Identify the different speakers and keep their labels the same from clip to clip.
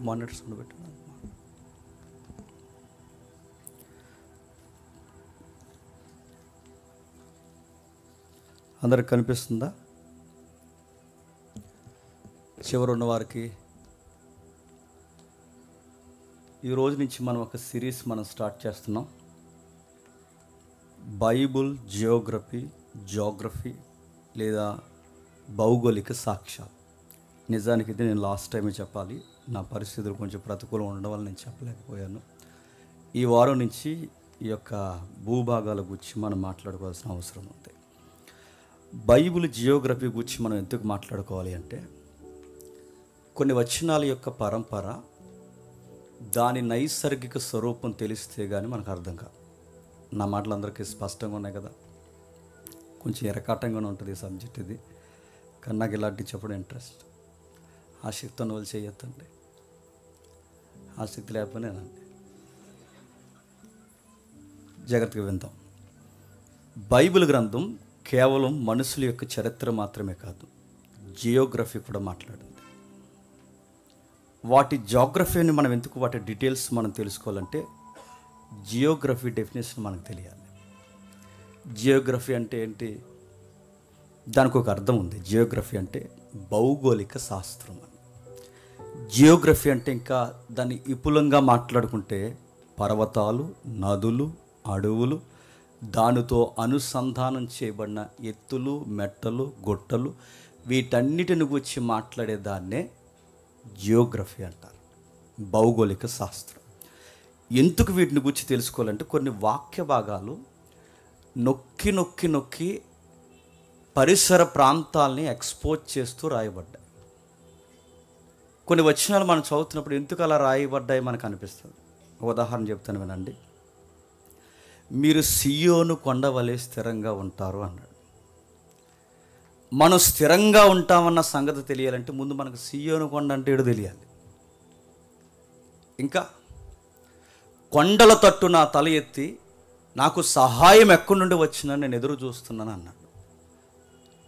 Speaker 1: Monitors పెట్టాను. అందరికి కనిపిస్తుందా? చివరి ఉన్న వారికి ఈ రోజు నుంచి మనం ఒక సిరీస్ స్టార్ట్ చేస్తున్నాం. బైబుల్ జియోగ్రఫీ లేదా భౌగోళిక సాక్ష్యాలు. నిజానికి ఇది నేను లాస్ట్ టైమే చెప్పాలి, నా పరిస్థితులు కొంచెం ప్రతికూలం ఉండడం వల్ల నేను చెప్పలేకపోయాను. ఈ వారం నుంచి ఈ యొక్క భూభాగాల గురించి మనం మాట్లాడుకోవాల్సిన అవసరం ఉంది. బైబిల్ జియోగ్రఫీ గురించి మనం ఎందుకు మాట్లాడుకోవాలి అంటే, కొన్ని వచనాల యొక్క పరంపర, దాని నైసర్గిక స్వరూపం తెలిస్తే కానీ మనకు అర్థం కాదు. నా మాటలు అందరికీ స్పష్టంగా ఉన్నాయి కదా? కొంచెం ఎరకాటంగానే ఉంటుంది ఈ సబ్జెక్ట్ ఇది, కానీ నాకు ఇలాంటి చెప్పడం ఇంట్రెస్ట్. ఆసక్తి ఉన్న వాళ్ళు చేయొద్దండి, ఆసక్తి లేకపోయినానండి. జాగ్రత్తగా విందాం. బైబిల్ గ్రంథం కేవలం మనుషుల యొక్క చరిత్ర మాత్రమే కాదు, జియోగ్రఫీ కూడా మాట్లాడింది. వాటి జాగ్రఫీని మనం ఎందుకు, వాటి డీటెయిల్స్ మనం తెలుసుకోవాలంటే జియోగ్రఫీ డెఫినేషన్ మనకు తెలియాలి. జియోగ్రఫీ అంటే ఏంటి? దానికి ఒక అర్థం ఉంది. జియోగ్రఫీ అంటే భౌగోళిక శాస్త్రం అని. జియోగ్రఫీ అంటే ఇంకా దాన్ని విపులంగా మాట్లాడుకుంటే పర్వతాలు, నదులు, అడవులు, దానితో అనుసంధానం చేయబడిన ఎత్తులు, మెట్టలు, గుట్టలు, వీటన్నిటిని గురించి మాట్లాడేదాన్నే జియోగ్రఫీ అంటారు, భౌగోళిక శాస్త్రం. ఎందుకు వీటిని గురించి తెలుసుకోవాలంటే, కొన్ని వాక్య భాగాలు నొక్కి నొక్కి నొక్కి పరిసర ప్రాంతాలని ఎక్స్పోజ్ చేస్తూ రాయబడ్డాయి. కొన్ని వచనాలు మనం చదువుతున్నప్పుడు ఎందుకు అలా రాయబడ్డాయి మనకు అనిపిస్తుంది. ఉదాహరణ చెప్తాను వినండి. మీరు సియోను కొండ వలె స్థిరంగా ఉంటారు అన్నాడు. మనం స్థిరంగా ఉంటామన్న సంగతి తెలియాలంటే ముందు మనకు సియోను కొండ అంటే ఏదో తెలియాలి. ఇంకా కొండల తట్టు నా తల ఎత్తి నాకు సహాయం ఎక్కడి నుండి వచ్చినా నేను ఎదురు చూస్తున్నాను అన్నాడు.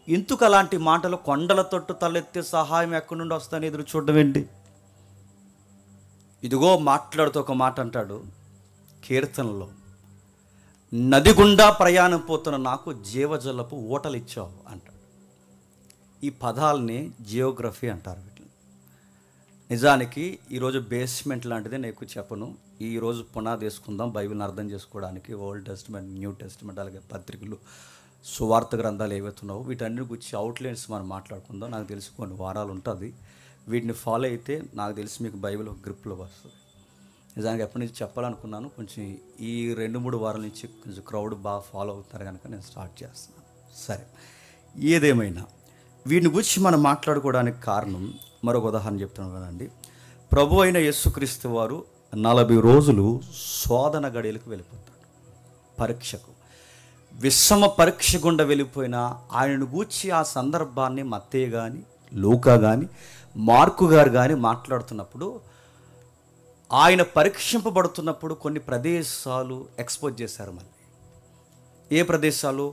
Speaker 1: ఎందుకు అలాంటి మాటలు? కొండల తట్టు తలెత్తి సహాయం ఎక్కడి నుండి వస్తాను ఎదురు చూడడం ఏంటి? ఇదిగో మాట్లాడుతూ ఒక మాట అంటాడు కీర్తనలో, నది గుండా ప్రయాణం పోతున్న నాకు జీవజలపు ఊటలు ఇచ్చావు అంటాడు. ఈ పదాలని జియోగ్రఫీ అంటారు వీటిని. నిజానికి ఈరోజు బేస్మెంట్ లాంటిది నేను చెప్పను. ఈరోజు పునాది వేసుకుందాం బైబిల్ని అర్థం చేసుకోవడానికి. ఓల్డ్ టెస్ట్మెంట్, న్యూ టెస్ట్మెంట్, అలాగే పత్రికలు, సువార్త గ్రంథాలు ఏవైతున్నావో వీటన్నిటి గురించి అవుట్లైన్స్ మనం మాట్లాడుకుందాం. నాకు తెలిసి కొన్ని వారాలు ఉంటుంది. వీటిని ఫాలో అయితే నాకు తెలిసి మీకు బైబిల్ ఒక గ్రిప్లో వస్తుంది. నిజానికి ఎప్పటి నుంచి చెప్పాలనుకున్నాను, కొంచెం ఈ 2-3 వారాల నుంచి కొంచెం క్రౌడ్ బాగా ఫాలో అవుతున్నారు కనుక నేను స్టార్ట్ చేస్తున్నాను. సరే, ఏదేమైనా వీటిని గురించి మనం మాట్లాడుకోవడానికి కారణం మరొక ఉదాహరణ చెప్తున్నాను కదండి. ప్రభు అయిన యేసుక్రీస్తు వారు 40 రోజులు శోధన గడియలకు వెళ్ళిపోతాడు, పరీక్షకు. విషమ పరీక్ష గుండా వెళ్ళిపోయిన ఆయనను గూర్చి ఆ సందర్భాన్ని మత్తయి కానీ, లూకా కానీ, మార్కు గారు కానీ మాట్లాడుతున్నప్పుడు, ఆయన పరీక్షింపబడుతున్నప్పుడు కొన్ని ప్రదేశాలు ఎక్స్పోజ్ చేశారు. మళ్ళీ ఏ ప్రదేశాలు?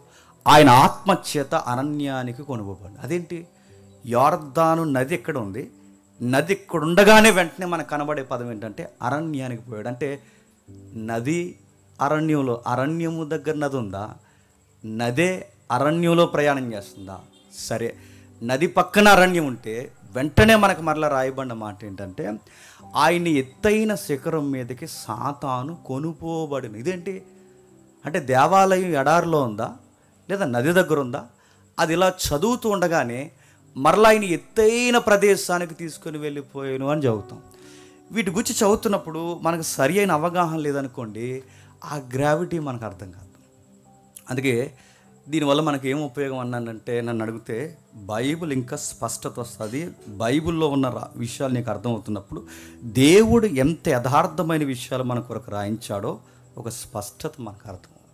Speaker 1: ఆయన ఆత్మచేత అరణ్యానికి కొనుగోబడి. అదేంటి? యోర్దాను నది ఎక్కడ ఉంది, నది ఇక్కడ ఉండగానే వెంటనే మనకు కనబడే పదం ఏంటంటే అరణ్యానికి పోయాడు. అంటే నది అరణ్యంలో, అరణ్యము దగ్గర నది ఉందా? నదే అరణ్యంలో ప్రయాణం చేస్తుందా? సరే, నది పక్కన అరణ్యం ఉంటే వెంటనే మనకు మరలా రాయబడిన మాట ఏంటంటే, ఆయన్ని ఎత్తైన శిఖరం మీదకి సాతాను కొనుపోబడిన. ఇదేంటి అంటే దేవాలయం ఎడారిలో ఉందా లేదా నది దగ్గర ఉందా? అది ఇలా చదువుతూ ఉండగానే మరలా ఆయన ఎత్తైన ప్రదేశానికి తీసుకొని వెళ్ళిపోయాను అని చదువుతాం. వీటి గురించి చదువుతున్నప్పుడు మనకు సరి అయిన అవగాహన లేదనుకోండి, ఆ గ్రావిటీ మనకు అర్థం కాదు. అందుకే దీనివల్ల మనకి ఏం ఉపయోగం అన్నానంటే, నన్ను అడిగితే బైబిల్ ఇంకా స్పష్టత వస్తుంది. బైబిల్లో ఉన్న విషయాలు నీకు అర్థమవుతున్నప్పుడు దేవుడు ఎంత యథార్థమైన విషయాలు మన కొరకు రాయించాడో ఒక స్పష్టత మనకు అర్థమవుతుంది.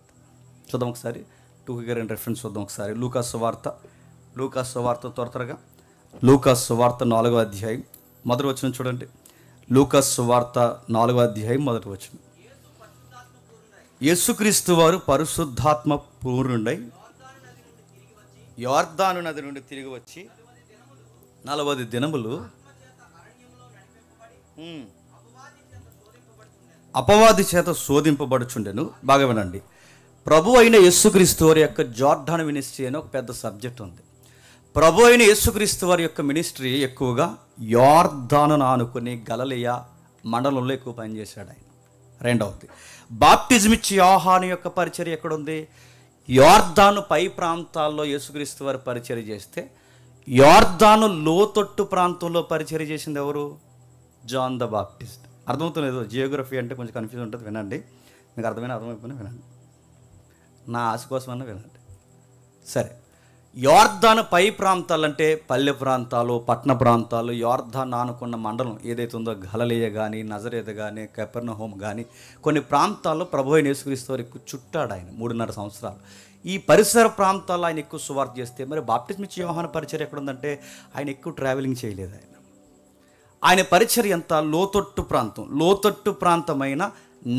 Speaker 1: చూద్దాం ఒకసారి, 2 రెఫరెన్స్ చూద్దాం ఒకసారి. లూకా సువార్త త్వరగా లూకా సువార్త 4వ అధ్యాయం మొదటి వచనం చూడండి. లూకా సువార్త 4వ అధ్యాయం మొదటి వచనం. యేసుక్రీస్తు వారు పరిశుద్ధాత్మ పూర్ణుడై యోర్దాను నది నుండి తిరిగి వచ్చి 40 దినములు అపవాది చేత శోధింపబడుచుండెను. బాగా వినండి. ప్రభు అయిన యేసుక్రీస్తు వారి యొక్క జార్డాన్ మినిస్ట్రీ అని ఒక పెద్ద సబ్జెక్ట్ ఉంది. ప్రభు అయిన యేసుక్రీస్తు వారి యొక్క మినిస్ట్రీ ఎక్కువగా యోర్దానును ఆనుకుని గలిలయ మండలంలో ఎక్కువ పనిచేశాడు ఆయన. రెండవది, బాప్టిజం ఇచ్చి యోహాను యొక్క పరిచర్య ఎక్కడుంది? యోర్దాను పై ప్రాంతాల్లో యేసుక్రీస్తు వారి పరిచర్య చేస్తే, యోర్దాను లోతట్టు ప్రాంతంలో పరిచర్య చేసింది ఎవరు? John the Baptist. అర్థమవుతులేదు? జియోగ్రఫీ అంటే కొంచెం కన్ఫ్యూజ్ ఉంటుంది, వినండి. మీకు అర్థమైపోయినా వినండి, నా ఆశ కోసమన్నా వినండి. సరే, యోర్దాను పై ప్రాంతాలంటే పల్లె ప్రాంతాలు, పట్టణ ప్రాంతాలు, యోర్దాను ఆనుకున్న మండలం ఏదైతే ఉందో, గలిలయ కానీ, నజరేతు కానీ, కపెర్నహూం కానీ, కొన్ని ప్రాంతాల్లో ప్రభు అయిన యేసుక్రీస్తు వారు ఎక్కువ చుట్టాడు ఆయన 3.5 సంవత్సరాలు. ఈ పరిసర ప్రాంతాల్లో ఆయన ఎక్కువ సువార్త చేస్తే, మరి బాప్టిజం ఇచ్చే యోహాను పరిచర్య ఎక్కడ ఉందంటే ఆయన ఎక్కువ ట్రావెలింగ్ చేయలేదు. ఆయన పరిచర్య అంతా లోతట్టు ప్రాంతమైన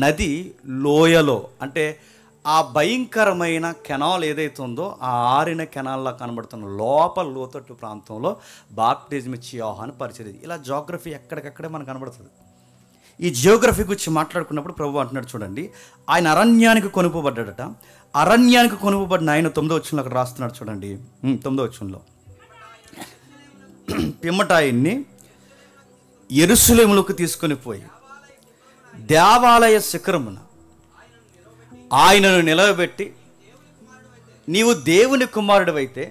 Speaker 1: నది లోయలో, అంటే ఆ భయంకరమైన కెనాల్ ఏదైతే ఉందో ఆ ఆరిన కెనాల్లో కనబడుతున్న లోపల లోతట్టు ప్రాంతంలో బాప్టిజం ఇచ్చి యోహాను పరిచర్య. ఇలా జియోగ్రఫీ ఎక్కడికక్కడే మనకు కనబడుతుంది. ఈ జియోగ్రఫీ గురించి మాట్లాడుకున్నప్పుడు ప్రభు అంటున్నాడు చూడండి, ఆయన అరణ్యానికి కొనుపబడ్డాడట. అరణ్యానికి కొనుపబడిన ఆయన 9వ వచనంలో అక్కడ రాస్తున్నాడు చూడండి. 9వ వచనంలో, పిమ్మట ఆయన్ని యెరూషలేములోకి తీసుకొని పోయి దేవాలయ శిఖరమున ఆయనను నిలవబెట్టి, నీవు దేవుని కుమారుడివైతే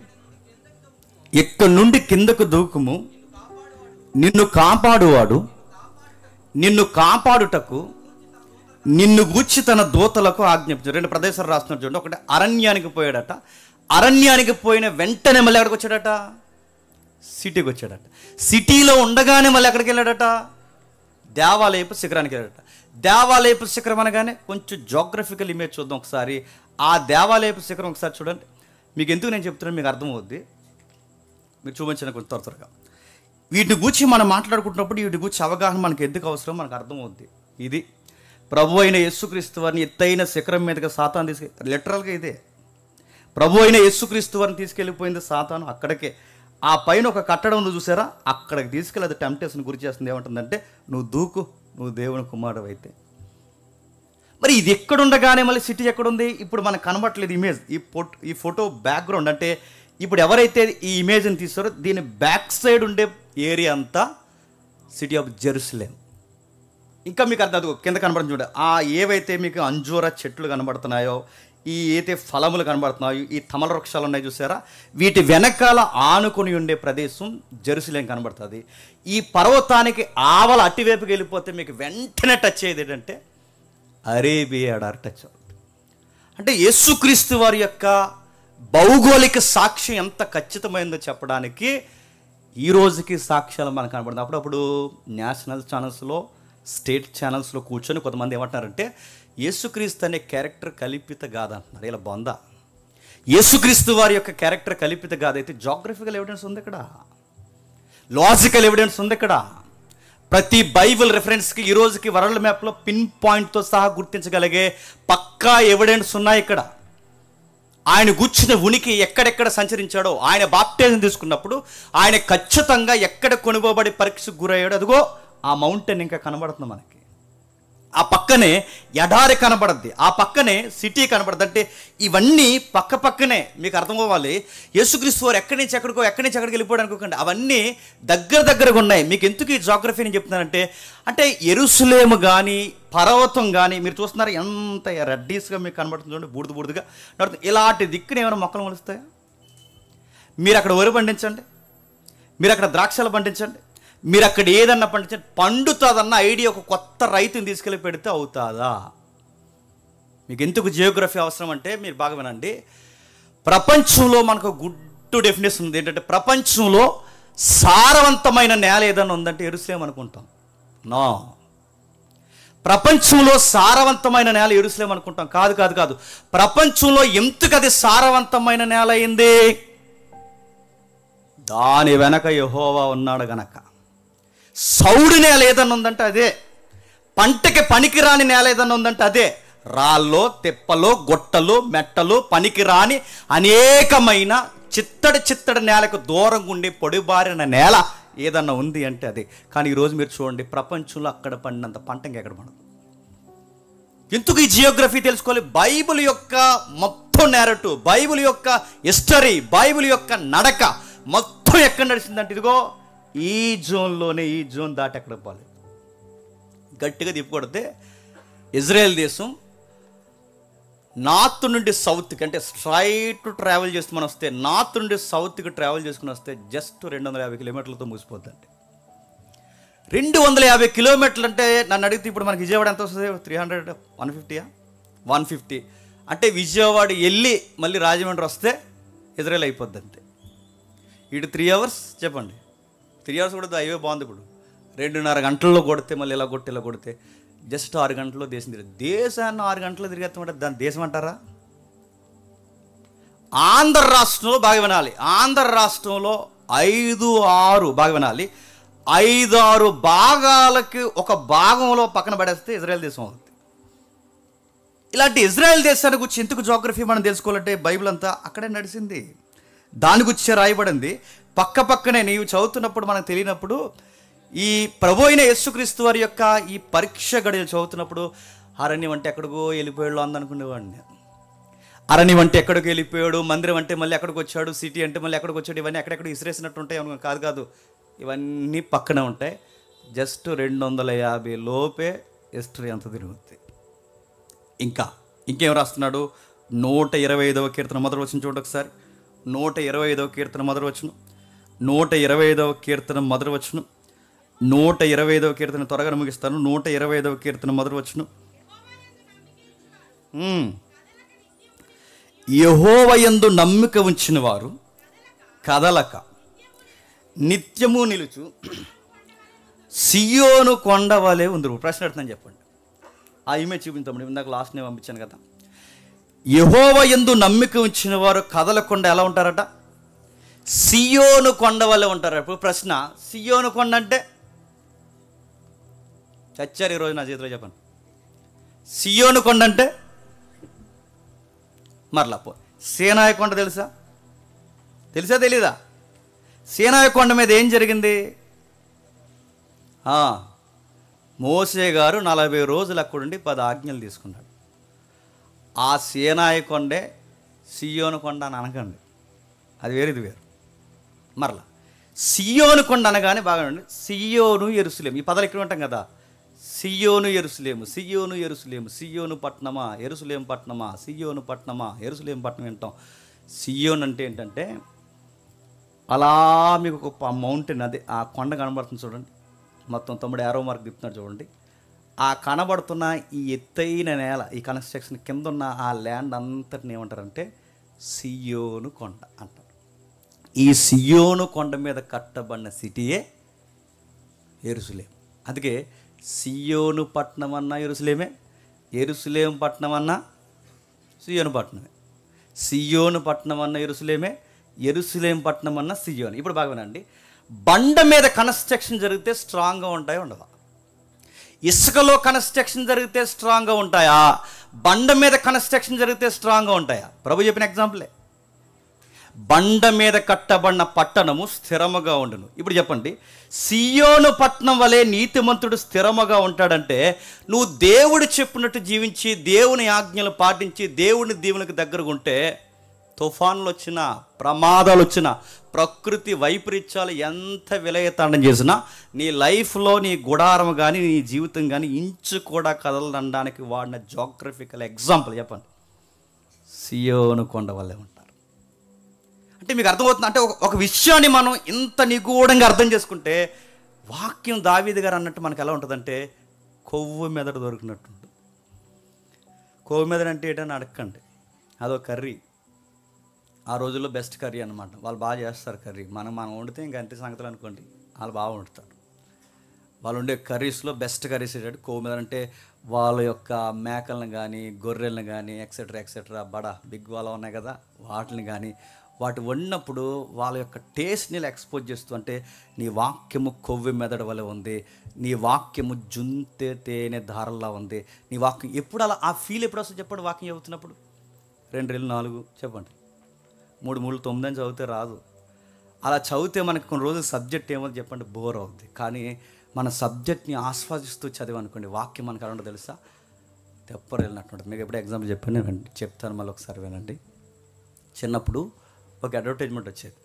Speaker 1: ఇక్కడి నుండి కిందకు దూకుము, నిన్ను కాపాడువాడు నిన్ను కాపాడుటకు నిన్ను గూర్చి తన దూతలకు ఆజ్ఞాపించాడు. 2 ప్రదేశాలు రాస్తున్నారు చూడండి. ఒకటి, అరణ్యానికి పోయాడట. అరణ్యానికి పోయిన వెంటనే మళ్ళీ ఎక్కడికి వచ్చాడట? సిటీకి వచ్చాడట. సిటీలో ఉండగానే మళ్ళీ ఎక్కడికి వెళ్ళాడట? దేవాలయపు శిఖరానికి వెళ్ళాడట. దేవాలయపు శిఖరం అనగానే కొంచెం జోగ్రఫికల్ ఇమేజ్ చూద్దాం ఒకసారి. ఆ దేవాలయపు శిఖరం ఒకసారి చూడండి. మీకు ఎందుకు నేను చెప్తున్నాను మీకు అర్థమవుద్ది, మీరు చూపించిన కొంచెం త్వరగా. వీటిని గూర్చి మనం మాట్లాడుకుంటున్నప్పుడు వీటి గూర్చి అవగాహన మనకు ఎందుకు అవసరం మనకు అర్థమవుద్ది. ఇది ప్రభు అయిన యేసుక్రీస్తు వారిని ఎత్తైన శిఖరం మీదగా సాతాను లిటరల్గా ఇదే ప్రభు అయిన యేసుక్రీస్తు వారిని తీసుకెళ్ళిపోయింది సాతాను అక్కడికే. ఆ పైన ఒక కట్టడం నువ్వు చూసారా, అక్కడికి తీసుకెళ్ళి అది టెంప్టేషన్ గురి చేస్తుంది. ఏమంటుందంటే, నువ్వు దూకు, నువ్వు దేవుని కుమారుడు అయితే. మరి ఇది ఎక్కడుండగానే మళ్ళీ సిటీ ఎక్కడుంది? ఇప్పుడు మనకు కనబట్టలేదు ఇమేజ్. ఈ ఫోటో బ్యాక్గ్రౌండ్ అంటే ఇప్పుడు ఎవరైతే ఈ ఇమేజ్ని తీస్తారో దీని బ్యాక్ సైడ్ ఉండే ఏరియా అంతా సిటీ ఆఫ్ జెరూసలేం. ఇంకా మీకు అర్థం కింద కనబడుతుంది చూడండి. ఆ ఏవైతే మీకు అంజూర చెట్లు కనబడుతున్నాయో, ఈ అయితే ఫలములు కనబడుతున్నాయో, ఈ తమల వృక్షాలు ఉన్నాయి చూసారా, వీటి వెనకాల ఆనుకొని ఉండే ప్రదేశం జెరూసలేం కనబడుతుంది. ఈ పర్వతానికి ఆవల అటువైపుకి వెళ్ళిపోతే మీకు వెంటనే టచ్ అయ్యేది ఏంటంటే అరేబియా ఎడారి టచ్ అవుతుంది. అంటే యేసుక్రీస్తు వారి యొక్క భౌగోళిక సాక్ష్యం ఎంత ఖచ్చితమైందో చెప్పడానికి ఈ రోజుకి సాక్ష్యాలు మనకు కనబడుతుంది. అప్పుడప్పుడు నేషనల్ ఛానల్స్లో, స్టేట్ ఛానల్స్లో కూర్చొని కొంతమంది ఏమంటున్నారంటే యేసుక్రీస్తు అనే క్యారెక్టర్ కల్పిత కాదంటున్నారు. ఇలా బొంద. యేసుక్రీస్తు వారి యొక్క క్యారెక్టర్ కల్పిత కాదైతే జాగ్రఫికల్ ఎవిడెన్స్ ఉంది ఇక్కడ, లాజికల్ ఎవిడెన్స్ ఉంది ఇక్కడ. ప్రతి బైబిల్ రెఫరెన్స్కి ఈ రోజుకి వరల్డ్ మ్యాప్లో పిన్ పాయింట్తో సహా గుర్తించగలిగే పక్కా ఎవిడెన్స్ ఉన్నాయి ఇక్కడ. ఆయన గుర్చిన ఉనికి ఎక్కడెక్కడ సంచరించాడో, ఆయన బాప్టిజం తీసుకున్నప్పుడు ఆయన ఖచ్చితంగా ఎక్కడ కొనుగోబడి పరీక్షకు గురయ్యాడో, అదిగో ఆ మౌంటైన్ ఇంకా కనబడుతుంది మనకి. ఆ పక్కనే ఎడారి కనబడద్ది, ఆ పక్కనే సిటీ కనబడద్ది. అంటే ఇవన్నీ పక్క పక్కనే. మీకు అర్థం అవ్వాలి, యేసుక్రీస్తు వారు ఎక్కడి నుంచి ఎక్కడికి వెళ్ళిపోయాడు అనుకోకండి. అవన్నీ దగ్గరగా ఉన్నాయి. మీకు ఎందుకు ఈ జాగ్రఫీ నేను చెప్తున్నానంటే, అంటే యెరూషలేము కానీ పర్వతం కానీ మీరు చూస్తున్నారు ఎంత రెడ్డీస్గా మీకు కనబడుతుంది చూడండి, బూడిదగా నడుతుంది. ఇలాంటి దిక్కున ఏమైనా మొక్కలు మొలుస్తాయా? మీరు అక్కడ వరి పండించండి, మీరు అక్కడ ద్రాక్షలు పండించండి, మీరు అక్కడ ఏదన్నా పండించండి, పండుతుందన్న ఐడియా ఒక కొత్త రైతుని తీసుకెళ్ళి పెడితే అవుతుందా? మీకు ఎందుకు జియోగ్రఫీ అవసరం అంటే మీరు బాగా వినండి. ప్రపంచంలో మనకు గుడ్ డెఫినేషన్ ఉంది. ఏంటంటే ప్రపంచంలో సారవంతమైన నేల ఏదన్నా ఉందంటే యెరూషలేం అనుకుంటాం. నో, ప్రపంచంలో సారవంతమైన నేల యెరూషలేం అనుకుంటాం. కాదు. ప్రపంచంలో ఎందుకు అది సారవంతమైన నేల అయింది? దాని వెనక యెహోవా ఉన్నాడు గనక. సౌడు నేల ఏదన్నా ఉందంటే అదే, పంటకి పనికిరాని నేల ఏదన్నా ఉందంటే అదే. రాళ్ళో, తెప్పలో, గొట్టలు, మెట్టలు, పనికిరాని అనేకమైన చిత్తడి నేలకు దూరంగా ఉండి పొడిబారిన నేల ఏదన్నా ఉంది అంటే అదే. కానీ ఈరోజు మీరు చూడండి, ప్రపంచంలో అక్కడ పండినంత పంట ఇంకెక్కడ పండదు. ఎందుకు ఈ జియోగ్రఫీ తెలుసుకోవాలి? బైబిల్ యొక్క మొత్తం నేరేటివ్, బైబిల్ యొక్క హిస్టరీ, బైబిల్ యొక్క నడక మొత్తం ఎక్కడ నడిచిందంటే ఇదిగో ఈ జోన్లోనే, ఈ జోన్ దాటి ఎక్కడ పోలేదు. గట్టిగా తిప్పకొడితే ఇజ్రాయెల్ దేశం నార్త్ నుండి సౌత్కి, అంటే స్ట్రైట్ ట్రావెల్ చేస్తూ మనం వస్తే, నార్త్ నుండి సౌత్కి ట్రావెల్ చేసుకుని వస్తే జస్ట్ 250 కిలోమీటర్లతో ముగిసిపోద్దండి. 250 కిలోమీటర్లు అంటే నన్ను అడిగితే ఇప్పుడు మనకి విజయవాడ ఎంత వస్తుంది? 300, 150 అంటే విజయవాడ వెళ్ళి మళ్ళీ రాజమండ్రి వస్తే ఇజ్రాయెల్ అయిపోద్ది అంతే. ఇటు 3 అవర్స్ చెప్పండి, 3 అవర్స్ కూడా హైవే బాగుంది. ఇప్పుడు 2.5 గంటల్లో కొడితే మళ్ళీ ఇలా కొడితే జస్ట్ 6 గంటల్లో దేశం తిరిగి, దేశాన్ని 6 గంటల్లో తిరిగేస్తామంటే దాన్ని దేశం అంటారా? ఆంధ్ర రాష్ట్రంలో బాగా వినాలి, ఆంధ్ర రాష్ట్రంలో 5-6 బాగా వినాలి, 5-6 భాగాలకి ఒక భాగంలో పక్కన పడేస్తే ఇజ్రాయెల్ దేశం అవుతుంది. ఇలాంటి ఇజ్రాయెల్ దేశాన్ని గురించి ఎందుకు జోగ్రఫీ మనం తెలుసుకోవాలంటే బైబిల్ అంతా అక్కడే నడిచింది, దాని గురించి రాయబడింది. పక్క పక్కనే నీవు చదువుతున్నప్పుడు మనకు తెలియనప్పుడు, ఈ ప్రభు అయిన యేసుక్రీస్తు వారి యొక్క ఈ పరీక్ష గడియలు చదువుతున్నప్పుడు అరణ్యం అంటే ఎక్కడికో వెళ్ళిపోయాడు అందనుకునేవాడిని. అరణ్యం అంటే ఎక్కడికి వెళ్ళిపోయాడు, మందిరం అంటే మళ్ళీ ఎక్కడికి వచ్చాడు, సిటీ అంటే మళ్ళీ ఎక్కడికి వచ్చాడు, ఇవన్నీ ఎక్కడెక్కడ ఇసిరేసినట్టు ఉంటాయి అనుకో. కాదు, ఇవన్నీ పక్కన ఉంటాయి. జస్ట్ 250 లోపే హిస్టరీ అంత తిరుగుతుంది. ఇంకేం రాస్తున్నాడు? 125వ కీర్తన మొదటి వచనం చూడండి ఒకసారి. 125వ కీర్తన మొదటి వచనం, 125వ కీర్తన మొదటి వచనం, 125వ కీర్తన త్వరగా ముగిస్తాను. 125వ కీర్తన మొదటి వచనం. యెహోవాయందు నమ్మిక ఉంచిన వారు కదలక నిత్యము నిలుచు సియోను కొండ వలె ఉందరు. ప్రశ్న అడుగుతాను, చెప్పండి. ఆ ఇమేజ్ చూపించండి, ఇందాక లాస్ట్ నేను పంపించాను కదా. యెహోవాయందు నమ్మిక ఉంచిన వారు కదలకుండా ఎలా ఉంటారట? సియోను కొండ వలె ఉంటారు. ఇప్పుడు ప్రశ్న, సియోను కొండ అంటే చచ్చారు ఈరోజు నా చేతిలో, చెప్పండి. సియోను కొండ అంటే మరలా సీనాయి కొండ తెలుసా తెలీదా? సీనాయి కొండ మీద ఏం జరిగింది? మోసే గారు 40 రోజులు అక్కడుండి 10 ఆజ్ఞలు తీసుకున్నాడు. ఆ సీనాయి కొండే సియోను కొండ అని అనకండి, అది వేరేది వేరు. మరలా సియోను కొండ అనగానే బాగా, సియోను యెరూషలేము, ఈ పదాలు ఇక్కడ ఉంటాం కదా. సియోను యెరూషలేము, సియోను యెరూషలేము, సియోను పట్టణమా, యెరూషలేము పట్టణమా, సియోను పట్టణమా, యెరూషలేము పట్టణం వింటాం. సియోన్ అంటే ఏంటంటే అలా మీకు ఒక మౌంటైన్, అదే ఆ కొండ కనబడుతుంది చూడండి, మొత్తం 9 ఏరో మార్క్ తిప్పుతున్నాడు చూడండి. ఆ కనబడుతున్న ఈ ఎత్తైన నేల, ఈ కన్స్ట్రక్షన్ కింద ఉన్న ఆ ల్యాండ్ అంతటిని ఏమంటారంటే సియోను కొండ అంటారు. ఈ సియోను కొండ మీద కట్టబడిన సిటీయే యెరూషలేము. అందుకే సియోను పట్టణం అన్నా యెరూషలేమే, యెరూషలేము పట్టణం అన్నా సియోను పట్టణమే, సియోను పట్టణం అన్న యెరూషలేమే, యెరూషలేము పట్టణం అన్న సియోను. ఇప్పుడు బాగానండి, బండ మీద కన్స్ట్రక్షన్ జరిగితే స్ట్రాంగ్గా ఉంటాయా ఉండవా? ఇసుకలో కన్స్ట్రక్షన్ జరిగితే స్ట్రాంగ్గా ఉంటాయా? బండ మీద కన్స్ట్రక్షన్ జరిగితే స్ట్రాంగ్గా ఉంటాయా? ప్రభు చెప్పిన ఎగ్జాంపులే. బండ మీద కట్టబడిన పట్టణము స్థిరముగా ఉండును. ఇప్పుడు చెప్పండి, సియోను పట్టణం వలె నీతిమంతుడు స్థిరముగా ఉంటాడంటే నువ్వు దేవుడు చెప్పినట్టు జీవించి, దేవుని ఆజ్ఞలు పాటించి, దేవుని దీవునికి దగ్గరగా ఉంటే తుఫాన్లు వచ్చినా, ప్రమాదాలు వచ్చినా, ప్రకృతి వైపరీత్యాలు ఎంత విలయతాండం చేసినా నీ లైఫ్లో నీ గుడారం కానీ నీ జీవితం కానీ ఇంచు కూడా కదలనడానికి వాడిన జోగ్రఫికల్ ఎగ్జాంపుల్ చెప్పండి, సియోను కొండ వల్లే ఉంటారు. అంటే మీకు అర్థమవుతుంది. అంటే ఒక విషయాన్ని మనం ఇంత నిగూఢంగా అర్థం చేసుకుంటే, వాక్యం దావీదు గారు అన్నట్టు మనకు ఎలా ఉంటుందంటే కొవ్వు మెదడు దొరికినట్టు ఉంటుంది. కొవ్వు మెదడు అంటే ఏంటని అడగండి, అదో కర్రీ. ఆ రోజుల్లో బెస్ట్ కర్రీ అనమాట. వాళ్ళు బాగా చేస్తారు కర్రీ. మనం వండితే ఇంకా అంతే సంగతులు అనుకోండి, వాళ్ళు బాగా వండుతారు. వాళ్ళు ఉండే కర్రీస్లో బెస్ట్ కర్రీస్ ఏంటంటే కొవ్వు మెదడు. అంటే వాళ్ళ యొక్క మేకలను కానీ, గొర్రెలను కానీ, ఎక్సెట్రా బిగ్ వాళ్ళ ఉన్నాయి కదా, వాటిని కానీ వాటి వండినప్పుడు వాళ్ళ యొక్క టేస్ట్ని ఎక్స్పోజ్ చేస్తూ, అంటే నీ వాక్యము కొవ్వు మెదడు వల్ల ఉంది, నీ వాక్యము జుంతే తేనె ధారల్లా ఉంది, నీ వాక్యం ఎప్పుడు అలా ఆ ఫీల్ ఎప్పుడు వస్తుంది చెప్పండి? వాక్యం చదువుతున్నప్పుడు 2 4 చెప్పండి, 3 9 అని చదివితే రాదు. అలా చదివితే మనకి కొన్ని రోజులు సబ్జెక్ట్ ఏమో చెప్పండి బోర్ అవుద్ది. కానీ మన సబ్జెక్ట్ని ఆస్వాదిస్తూ చదివనుకోండి వాక్యం మనకు అలా ఉండదు తెలుసా, తెప్పరు వెళ్ళినట్టు. మీకు ఎప్పుడు ఎగ్జాంపుల్ చెప్పాను వినండి, చెప్తాను మళ్ళీ ఒకసారి వినండి. చిన్నప్పుడు ఒక అడ్వర్టైజ్మెంట్ వచ్చేది,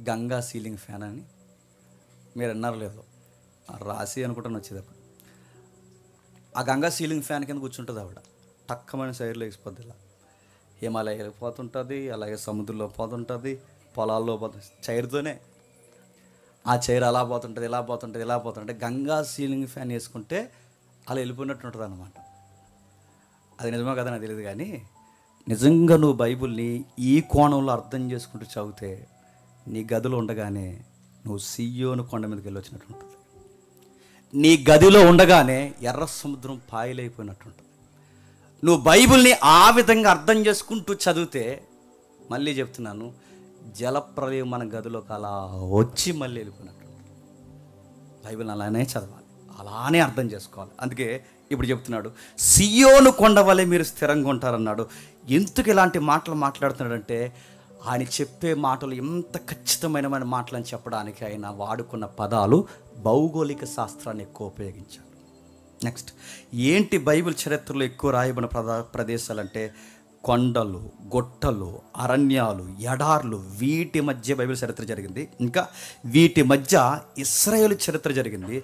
Speaker 1: గంగా సీలింగ్ ఫ్యాన్ అని. మీరు అన్నారు లేదు, రాసి అనుకుంటాను వచ్చేది. అప్పుడు ఆ గంగా సీలింగ్ ఫ్యాన్ కింద కూర్చుంటుంది ఆవిడ, టక్కమైన సైడ్లో వేసిపోద్ది. ఇలా హిమాలయాలకు పోతుంటుంది, అలాగే సముద్రంలో పోతుంటుంది, పొలాల్లో పోతుంది. చైర్తోనే ఆ చైర్ అలా పోతుంటుంది, ఇలా పోతుంటుంది, ఇలా పోతుంటే గంగా సీలింగ్ ఫ్యాన్ వేసుకుంటే అలా వెళ్ళిపోయినట్టు ఉంటుంది అన్నమాట. అది నిజమో కదా నాకు తెలియదు, కానీ నిజంగా నువ్వు బైబిల్ని ఈ కోణంలో అర్థం చేసుకుంటూ చదివితే నీ గదిలో ఉండగానే నువ్వు సియోను కొండ మీదకి వెళ్ళి వచ్చినట్టు ఉంటుంది. నీ గదిలో ఉండగానే ఎర్ర సముద్రం పాయలైపోయినట్టు ఉంటుంది. నువ్వు బైబిల్ని ఆ విధంగా అర్థం చేసుకుంటూ చదివితే, మళ్ళీ చెప్తున్నాను, జలప్రలయం మన గదిలోకి అలా వచ్చి మళ్ళీ వెళ్ళిపోయినట్టు. బైబిల్ని అలానే చదవాలి, అలానే అర్థం చేసుకోవాలి. అందుకే ఇప్పుడు చెప్తున్నాడు, సియోను కొండ వలె మీరు స్థిరంగా ఉంటారన్నాడు. ఎందుకు ఇలాంటి మాటలు మాట్లాడుతున్నాడంటే, ఆయన చెప్పే మాటలు ఎంత ఖచ్చితమైన మాటలు అని చెప్పడానికి ఆయన వాడుకున్న పదాలు భౌగోళిక శాస్త్రాన్ని ఎక్కువ ఉపయోగించాడు. నెక్స్ట్, ఏంటి బైబిల్ చరిత్రలో ఎక్కువ రాయబడిన ప్రదేశాలంటే కొండలు, గొట్టలు, అరణ్యాలు, ఎడార్లు, వీటి మధ్య బైబిల్ చరిత్ర జరిగింది. ఇంకా వీటి మధ్య ఇశ్రాయేలు చరిత్ర జరిగింది.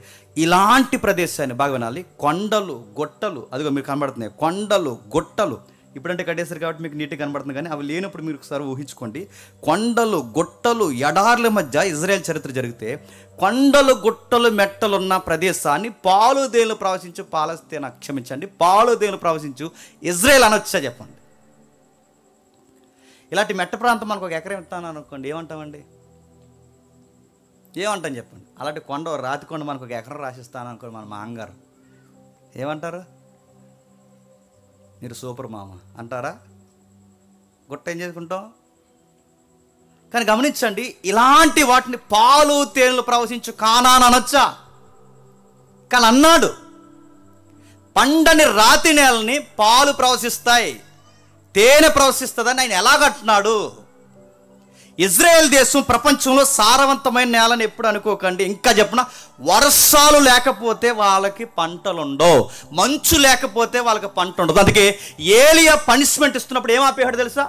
Speaker 1: ఇలాంటి ప్రదేశాన్ని బాగా వినాలి. కొండలు, గొట్టలు, అదిగో మీకు కనబడుతున్నాయి, కొండలు, గొట్టలు. ఇప్పుడంటే కట్టేశారు కాబట్టి మీకు నీట్గా కనబడుతుంది, కానీ అవి లేనప్పుడు మీరు ఒకసారి ఊహించుకోండి. కొండలు, గొట్టలు, ఎడార్ల మధ్య ఇజ్రాయెల్ చరిత్ర జరిగితే, కొండలు, గుట్టలు, మెట్టలున్న ప్రదేశాన్ని పాలుదేలు ప్రవశించు పాలస్తీనా, క్షమించండి, పాలుదేలు ప్రవశించు ఇజ్రాయెల్ అనొచ్చా చెప్పండి. ఇలాంటి మెట్ట ప్రాంతం మనకు ఒక ఎకరం ఇస్తాను అనుకోండి, ఏమంటామండి? ఏమంటాం చెప్పండి. అలాంటి కొండ, రాతి కొండ మనకు ఒక ఎకరం రాసిస్తాను అనుకోండి, మన మామగారు ఏమంటారు? మీరు సూపర్ మామ అంటారా? గుట్ట ఏం చేసుకుంటాం? కానీ గమనించండి, ఇలాంటి వాటిని పాలు తేనెలు ప్రవశించు కానాను అనొచ్చా? కానీ అన్నాడు, పండని రాతి నేలని పాలు ప్రవశిస్తాయి, తేనె ప్రవశిస్తుందని ఆయన ఎలాగంటున్నాడు? ఇజ్రాయెల్ దేశం ప్రపంచంలో సారవంతమైన నేలని ఎప్పుడు అనుకోకండి. ఇంకా చెప్పిన, వర్షాలు లేకపోతే వాళ్ళకి పంటలు ఉండవు, మంచు లేకపోతే వాళ్ళకి పంట ఉండదు. అందుకే ఏలియా పనిష్మెంట్ ఇస్తున్నప్పుడు ఏం ఆపేయాడు తెలుసా?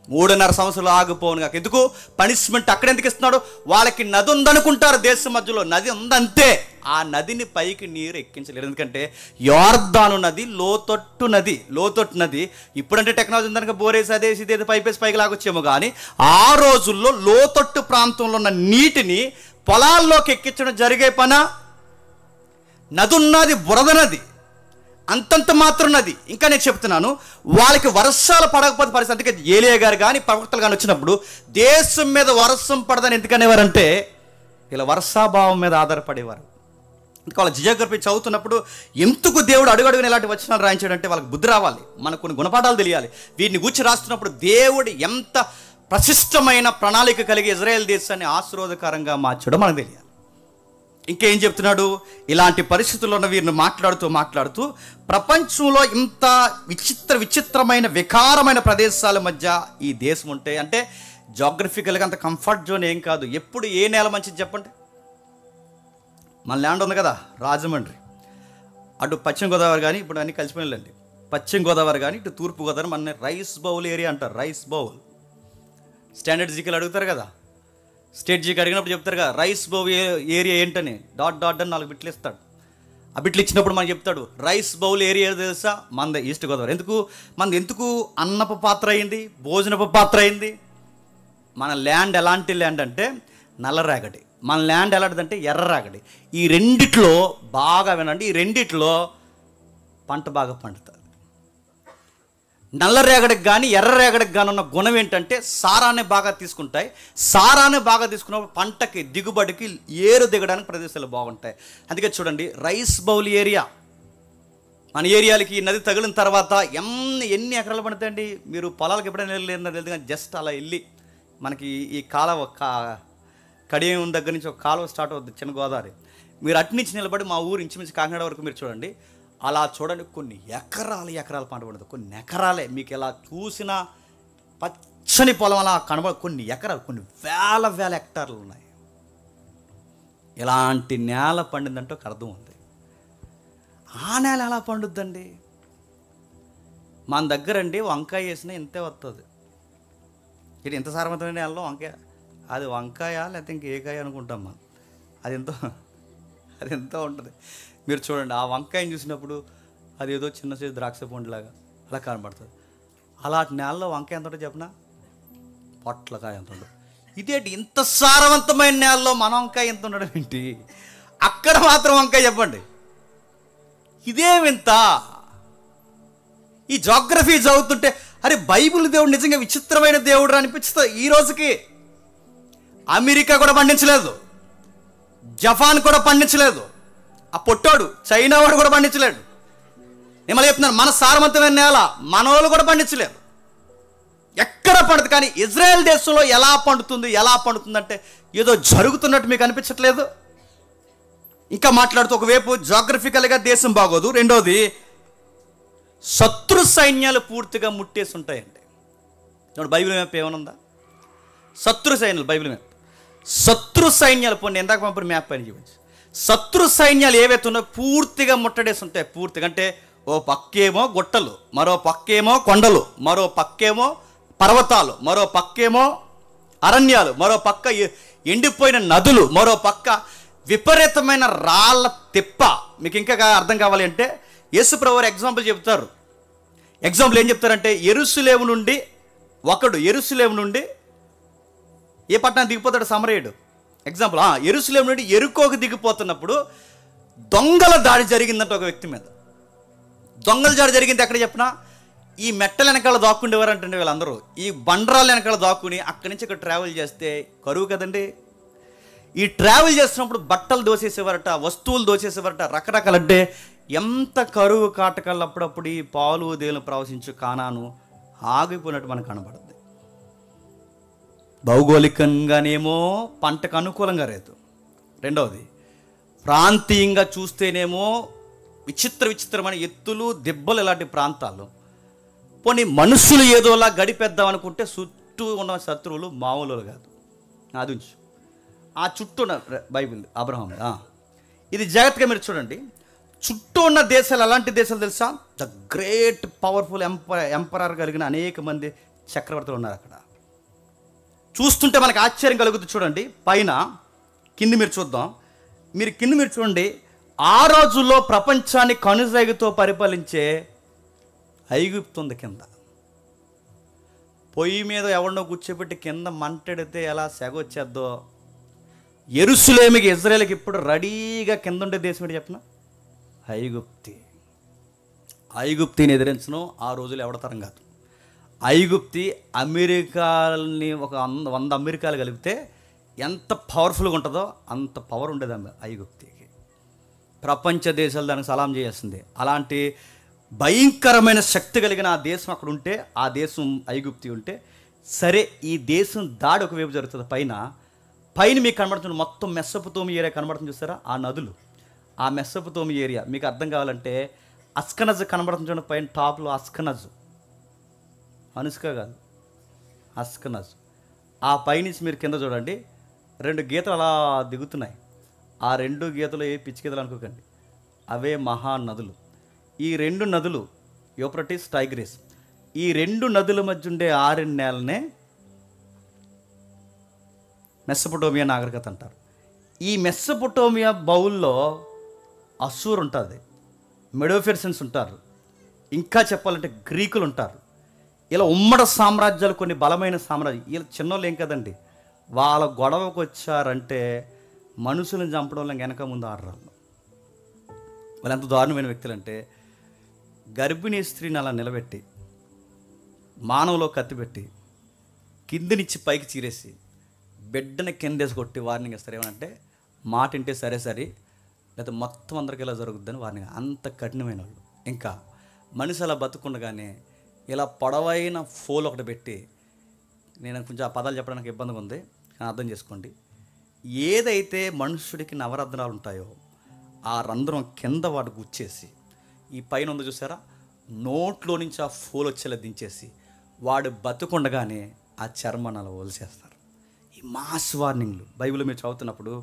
Speaker 1: 3.5 సంవత్సరాలు ఆగిపోను కాక. ఎందుకు పనిష్మెంట్ అక్కడ ఎందుకు ఇస్తున్నాడు? వాళ్ళకి నది ఉందనుకుంటారు, దేశం మధ్యలో నది ఉందంతే, ఆ నదిని పైకి నీరు ఎక్కించలేరు. ఎందుకంటే యోర్దాను నది లోతట్టు నది, లోతట్టు నది. ఇప్పుడంటే టెక్నాలజీ ఉందనుక బోరేసి అదేసి ఇదేదో పైపేసి పైకి లాగొచ్చేమో, కానీ ఆ రోజుల్లో లోతట్టు ప్రాంతంలో ఉన్న నీటిని పొలాల్లోకి ఎక్కించడం జరిగే పనా? నది ఉన్నది బురద నది, అంతంత మాత్రం నది. ఇంకా నేను చెప్తున్నాను, వాళ్ళకి వర్షాలు పడకపోతే పరిస్థితి. అందుకే ఏలియా గారు కానీ ప్రవక్తలు కానీ వచ్చినప్పుడు దేశం మీద వర్షం పడదని ఎందుకనేవారంటే, ఇలా వర్షాభావం మీద ఆధారపడేవారు. అందుకే వాళ్ళ జియోగ్రఫీ చదువుతున్నప్పుడు ఎందుకు దేవుడు అడుగడుగుని ఇలాంటి వచనాలు రాయించాడంటే వాళ్ళకి బుద్ధి రావాలి, మనకు కొన్ని గుణపాఠాలు తెలియాలి. వీటిని గూర్చి రాస్తున్నప్పుడు దేవుడు ఎంత ప్రశిష్టమైన ప్రణాళిక కలిగి ఇజ్రాయెల్ దేశాన్ని ఆశీర్వాదకరంగా మార్చడం మనకు తెలియాలి. ఇంకేం చెప్తున్నాడు? ఇలాంటి పరిస్థితుల్లో ఉన్న వీరిని మాట్లాడుతూ ప్రపంచంలో ఇంత విచిత్రమైన వికారమైన ప్రదేశాల మధ్య ఈ దేశం ఉంటే, అంటే జాగ్రఫికల్గా అంత కంఫర్ట్ జోన్ ఏం కాదు. ఎప్పుడు ఏ నేల మంచిది చెప్పండి? మన ల్యాండ్ ఉంది కదా, రాజమండ్రి, అటు పశ్చిమ గోదావరి కానీ, ఇప్పుడు అన్నీ కలిసిపోయినండి, పశ్చిమ గోదావరి కానీ ఇటు తూర్పు గోదావరి, మన రైస్ బౌల్ ఏరియా అంటారు. రైస్ బౌల్ స్టాండర్డ్ జీకేలు అడుగుతారు కదా, స్టేట్ జీకి అడిగినప్పుడు చెప్తారు కదా, రైస్ బౌల్ ఏరియా ఏంటని డాట్ అని 4 బిట్లు ఇస్తాడు. ఆ బిట్లు ఇచ్చినప్పుడు మనకు చెప్తాడు, రైస్ బౌల్ ఏరియా తెలుసా? మనది ఈస్ట్ గోదావరి. ఎందుకు అన్నపు పాత్ర అయింది, భోజనపు పాత్ర అయింది? మన ల్యాండ్ ఎలాంటి ల్యాండ్ అంటే నల్లరేగడి, మన ల్యాండ్ ఎలాంటిదంటే ఎర్రరాగడి. ఈ రెండిట్లో బాగా వినండి, ఈ రెండిట్లో పంట బాగా పండుతుంది. నల్లరేగడికి కానీ ఎర్రరేగడికి కానీ ఉన్న గుణం ఏంటంటే సారాన్ని బాగా తీసుకుంటాయి. సారాన్ని బాగా తీసుకున్నప్పుడు పంటకి దిగుబడికి ఏరు దిగడానికి ప్రదేశాలు బాగుంటాయి. అందుకే చూడండి, రైస్ బౌల్ ఏరియా, మన ఏరియాలకి ఈ నది తగిలిన తర్వాత ఎన్ని ఎకరాలు పడతాయండి? మీరు పొలాలకు ఎప్పుడైనా వెళ్ళలేదు కానీ జస్ట్ అలా వెళ్ళి మనకి ఈ కాలువ కడియం దగ్గర నుంచి ఒక కాలువ స్టార్ట్ అవుతుంది, చిన్న గోదావరి. మీరు అటు నుంచి నిలబడి మా ఊరు ఇంచుమించు కాకినాడ వరకు మీరు చూడండి, అలా చూడండి, కొన్ని ఎకరాలు పంట పడుతుంది, కొన్ని ఎకరాలే. మీకు ఎలా చూసినా పచ్చని పొలం అలా కొన్ని ఎకరాలు, కొన్ని వేల వేల హెక్టార్లు ఉన్నాయి. ఇలాంటి నేల పండిందంటే ఒక అర్థం ఉంది. ఆ నేల ఎలా పండుద్దండి? మన దగ్గరండి వంకాయ వేసినా ఇంతే వస్తుంది. ఇది ఇంత సారవంతమైన నేలలో వంకాయ, అది వంకాయ లేకపోతే ఇంక ఏ కాయ అనుకుంటాం మనం. అది ఎంతో ఉంటుంది. మీరు చూడండి, ఆ వంకాయని చూసినప్పుడు అది ఏదో చిన్న సైజు ద్రాక్ష పండులాగా అలా కనబడుతుంది. అలాంటి నేలలో వంకాయ ఎంత ఉంటుంది చెప్పనా? పొట్లకాయ ఎంత ఉంటుంది. ఇదేంటి ఇంత సారవంతమైన నేలలో మన వంకాయ ఎంత ఉండడం ఏంటి? అక్కడ మాత్రం వంకాయ చెప్పండి, ఇదే వింత. ఈ జాగ్రఫీ చదువుతుంటే అరే బైబిల్ దేవుడు నిజంగా విచిత్రమైన దేవుడు అనిపిస్తుంది. ఈ రోజుకి అమెరికా కూడా పండించలేదు, జపాన్ కూడా పండించలేదు, ఆ పొట్టాడు చైనా వాడు కూడా పండించలేడు. నేను మళ్ళీ చెప్తున్నాను, మన సారవంతమైన నేల మన వాళ్ళు కూడా పండించలేరు, ఎక్కడ పండుతుంది. కానీ ఇజ్రాయెల్ దేశంలో ఎలా పండుతుందంటే ఏదో జరుగుతున్నట్టు మీకు అనిపించట్లేదు? ఇంకా మాట్లాడుతూ ఒకవైపు జాగ్రఫికల్గా దేశం బాగోదు, రెండోది శత్రు సైన్యాలు పూర్తిగా ముట్టేసి ఉంటాయండి. చూడండి, బైబిల్ మ్యాప్ ఏమనుందా? శత్రు సైన్యాలు, బైబిల్ మ్యాప్. శత్రు సైన్యాలు పోనీ ఎందాక పంపిన మ్యాప్ పైన చూపించి, శత్రు సైన్యాలు ఏవైతే ఉన్నాయో పూర్తిగా ముట్టడేసి ఉంటాయి. పూర్తిగా అంటే ఓ పక్కేమో గుట్టలు, మరో పక్కేమో కొండలు, మరో పక్కేమో పర్వతాలు, మరో పక్కేమో అరణ్యాలు, మరో పక్క ఎండిపోయిన నదులు, మరో పక్క విపరీతమైన రాళ్ళ తిప్ప. మీకు ఇంకా అర్థం కావాలి అంటే యేసుప్రభువారు ఎగ్జాంపుల్ చెప్తారు. ఎగ్జాంపుల్ ఏం చెప్తారంటే, యెరూషలేము నుండి ఏ పట్టణానికి దిగిపోతాడు? సమరయుడు. ఎగ్జాంపుల్, యెరూషలేము నుండి యెరికోకు దిగిపోతున్నప్పుడు దొంగల దాడి జరిగిందంట ఒక వ్యక్తి మీద. దొంగల దాడి జరిగింది ఎక్కడ చెప్పినా, ఈ మెట్టల వెనకాల దాక్కుండేవారు అంటే వీళ్ళందరూ ఈ బండరాల వెనకాల దాక్కుని అక్కడి నుంచి ఇక్కడ ట్రావెల్ చేస్తే కరువు కదండి. ఈ ట్రావెల్ చేస్తున్నప్పుడు బట్టలు దోసేసేవారట, వస్తువులు దోసేసేవారట, రకరకాలంటే ఎంత కరువు కాటకాలు. అప్పుడప్పుడు ఈ పాలు దేలు ప్రవశించు కానాను ఆగిపోయినట్టు మనకు కనబడుతుంది. భౌగోళికంగానేమో పంటకు అనుకూలంగా లేదు, రెండవది ప్రాంతీయంగా చూస్తేనేమో విచిత్రమైన ఎత్తులు దిబ్బలు ఇలాంటి ప్రాంతాలు. పోనీ మనుషులు ఏదోలా గడిపేద్దాం అనుకుంటే చుట్టూ ఉన్న శత్రువులు మామూలు కాదు. అది ఉంచు, ఆ చుట్టూ ఉన్న బైబిల్ అబ్రహాం, ఇది జాగ్రత్తగా మీరు చూడండి. చుట్టూ ఉన్న దేశాలు ఎలాంటి దేశాలు తెలుసా? ద గ్రేట్ పవర్ఫుల్ ఎంపరర్ కలిగిన అనేక మంది చక్రవర్తులు ఉన్నారు అక్కడ. చూస్తుంటే మనకు ఆశ్చర్యం కలుగుతుంది. చూడండి పైన కింది మీరు చూద్దాం. కింది మీరు చూడండి, ఆ రోజుల్లో ప్రపంచాన్ని కనుసైగతో పరిపాలించే ఐగుప్తు ఉంది కింద. పొయ్యి మీద ఎవరినో కూర్చోబెట్టి కింద మంటెడితే ఎలా సెగ వచ్చేద్దో, యెరూషలేముకి ఇజ్రాయేల్కి ఇప్పుడు రెడీగా కింద ఉండే దేశం ఏంటి చెప్పిన? ఐగుప్తిని ఎదిరించను ఆ రోజులు ఎవడతరం కాదు. ఐగుప్తి అమెరికాని ఒక 100 అమెరికాలు కలిపితే ఎంత పవర్ఫుల్గా ఉంటుందో అంత పవర్ ఉండేది ఐగుప్తికి. ప్రపంచ దేశాలు దానికి సలాం చేయాల్సిందే. అలాంటి భయంకరమైన శక్తి కలిగిన ఆ దేశం అక్కడ ఉంటే, ఆ దేశం ఐగుప్తి ఉంటే సరే. ఈ దేశం దాడి ఒకవైపు జరుగుతుంది. పైన మీకు కనబడుతుంది మొత్తం మెసొపొతేమియా ఏరియా కనబడుతుంది, చూస్తారా? ఆ నదులు, ఆ మెసొపొతేమియా ఏరియా. మీకు అర్థం కావాలంటే అస్కనజ్ కనబడుతుంది చూడండి పైన టాప్లో. అస్కనజ్, అనుష్క కాదు, అస్కనజ్. ఆ పైనుంచి మీరు కింద చూడండి, 2 గీతలు అలా దిగుతున్నాయి. ఆ 2 గీతలు ఏ పిచ్చి గీతలు అనుకోకండి, అవే మహానదులు. ఈ 2 నదులు యూఫ్రటీస్, టైగ్రిస్, ఈ 2 నదుల మధ్య ఉండే ఆరిన నేలనే మెసొపొటేమియా నాగరికత అంటారు. ఈ మెసొపొటేమియా బౌల్లో అస్సూర్ ఉంటుంది, మెడోఫెర్సన్స్ ఉంటారు, ఇంకా చెప్పాలంటే గ్రీకులు ఉంటారు. ఇలా ఉమ్మడి సామ్రాజ్యాలు, కొన్ని బలమైన సామ్రాజ్యాలు. వీళ్ళు చిన్నోళ్ళు ఏం కదండి, వాళ్ళ గొడవకు వచ్చారంటే మనుషులను చంపడంలో వెనక ముందు ఆడరాళ్ళు. వాళ్ళు ఎంత దారుణమైన వ్యక్తులు అంటే, గర్భిణీ స్త్రీని అలా నిలబెట్టి మానవులో కత్తిపెట్టి కిందనిచ్చి పైకి చీరేసి బిడ్డని కిందేసి కొట్టి వార్నింగ్ ఇస్తారు. ఏమనంటే మాట వింటే సరే లేకపోతే మొత్తం అందరికీ ఇలా జరుగుద్దని వార్నింగ్. అంత కఠినమైన వాళ్ళు. ఇంకా మనిషి అలా బతుకుండగానే ఇలా పొడవైన ఫోల్ ఒకటి పెట్టి, నేను కొంచెం ఆ పదాలు చెప్పడానికి ఇబ్బందిగా ఉంది కానీ అర్థం చేసుకోండి. ఏదైతే మనుషుడికి నవరంధ్రాలు ఉంటాయో ఆ రంధ్రం కింద వాడు గుచ్చేసి, ఈ పైన ఉందో చూసారా, నోట్లో నుంచి ఆ ఫోల్ వచ్చేలా దించేసి వాడు బతుకుండగానే ఆ చర్మాన్ని అలా వదిలేసేస్తారు. ఈ మాస్ వార్నింగ్లు బైబిల్ మీరు చదువుతున్నప్పుడు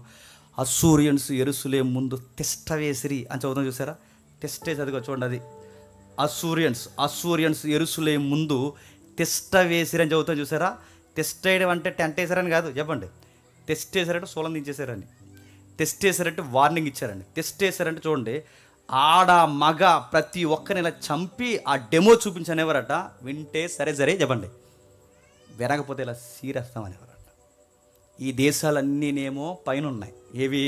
Speaker 1: అస్సూరియన్స్ యెరూషలేము ముందు తిష్ట వేసిరి అని చదువుతాం చూసారా? తిష్ట వేసి అదిగో చూడండి, అది అస్సూరియన్స్ యెరూషలేము ముందు తిష్ట వేసిరి అని చదువుతాం చూసారా? తిష్ట వేయడం అంటే టెంట్ వేసారని కాదు, చెప్పండి. టెస్ట్ వేసారంటే సోలం దించేశారని, టెస్ట్ వేసారంటే వార్నింగ్ ఇచ్చారండి. టెస్ట్ వేసారంటే చూడండి, ఆడ మగ ప్రతి ఒక్కరిని ఇలా చంపి ఆ డెమో చూపించనేవారట. వింటే సరే చెప్పండి, వినకపోతే ఇలా సీరేస్తామనేవారట. ఈ దేశాలన్నీనేమో పైన ఉన్నాయి. ఏవి?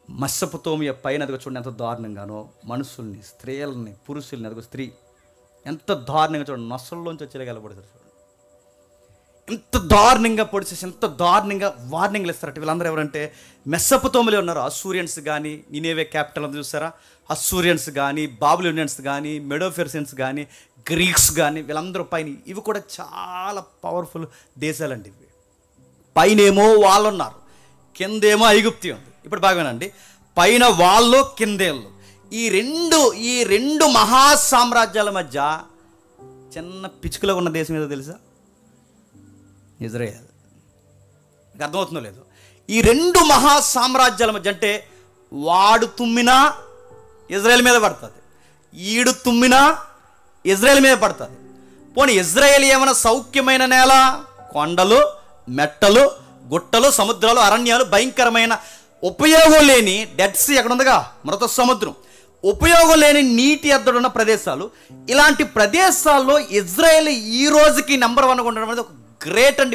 Speaker 1: మెసొపొతేమియా పైన అదిగో చూడండి ఎంత దారుణంగానో, మనుషుల్ని, స్త్రీలని, పురుషుల్ని, అదిగో స్త్రీ ఎంత దారుణంగా చూడండి, నొసల్లోంచి వచ్చేలా కలబడతారు చూడండి. ఎంత దారుణంగా పొడిచేసి ఎంత దారుణంగా వార్నింగ్లు ఇస్తారట. వీళ్ళందరూ ఎవరంటే మెసొపొతేమియాలో ఉన్నారు. అస్సూరియన్స్ కానీ, నినేవే క్యాపిటల్ అంతా చూస్తారా? అస్సూరియన్స్ కానీ, బాబిలోనియన్స్ కానీ, మెడోపెర్షియన్స్ కానీ, గ్రీక్స్ కానీ, వీళ్ళందరూ పైన. ఇవి కూడా చాలా పవర్ఫుల్ దేశాలండి. ఇవి పైనేమో వాళ్ళు ఉన్నారు, కిందేమో ఐగుప్తి ఉంది. ఇప్పుడు బాగానండి, పైన వాళ్ళు, కిందేళ్ళు. ఈ రెండు మహాసామ్రాజ్యాల మధ్య చిన్న పిచ్చుకలో ఉన్న దేశం ఏదో తెలుసా? ఇజ్రాయెల్. మీకు అర్థమవుతుందో లేదు? ఈ రెండు మహాసామ్రాజ్యాల మధ్య అంటే వాడు తుమ్మినా ఇజ్రాయెల్ మీద పడుతుంది, ఈడు తుమ్మినా ఇజ్రాయెల్ మీద పడుతుంది. పోనీ ఇజ్రాయెల్ ఏమైనా సౌఖ్యమైన నేల? కొండలు, మెట్టలు, గుట్టలు, సముద్రాలు, అరణ్యాలు, భయంకరమైన ఉపయోగం లేని డెడ్ సీ ఎక్కడ ఉందిగా, మృత సముద్రం, ఉపయోగం లేని నీటి ఎద్దడున్న ప్రదేశాలు. ఇలాంటి ప్రదేశాల్లో ఇజ్రాయెల్ ఈ రోజుకి నెంబర్ 1 ఉండడం అనేది ఒక గ్రేట్ అండి.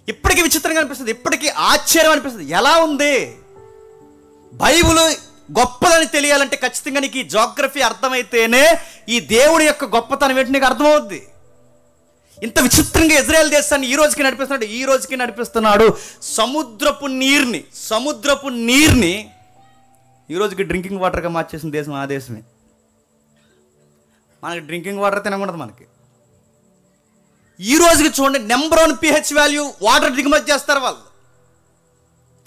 Speaker 1: ఇప్పటికీ విచిత్రంగా అనిపిస్తుంది, ఇప్పటికీ ఆశ్చర్యం అనిపిస్తుంది. ఎలా ఉంది? బైబిల్ గొప్పదని తెలియాలంటే ఖచ్చితంగా నీకు ఈ జాగ్రఫీ అర్థమైతేనే ఈ దేవుడి యొక్క గొప్పతనం ఏంటి నీకు అర్థమవుద్ది. ఇంత విచిత్రంగా ఇజ్రాయెల్ దేశాన్ని ఈ రోజుకి నడిపిస్తున్నాడు. సముద్రపు నీరుని ఈ రోజుకి డ్రింకింగ్ వాటర్గా మార్చేసిన దేశం ఆ దేశమే. మనకి డ్రింకింగ్ వాటర్ తినకూడదు. మనకి ఈ రోజుకి చూడండి, నెంబర్ 1 pH వాల్యూ వాటర్ దిగుమతి చేస్తారు వాళ్ళు.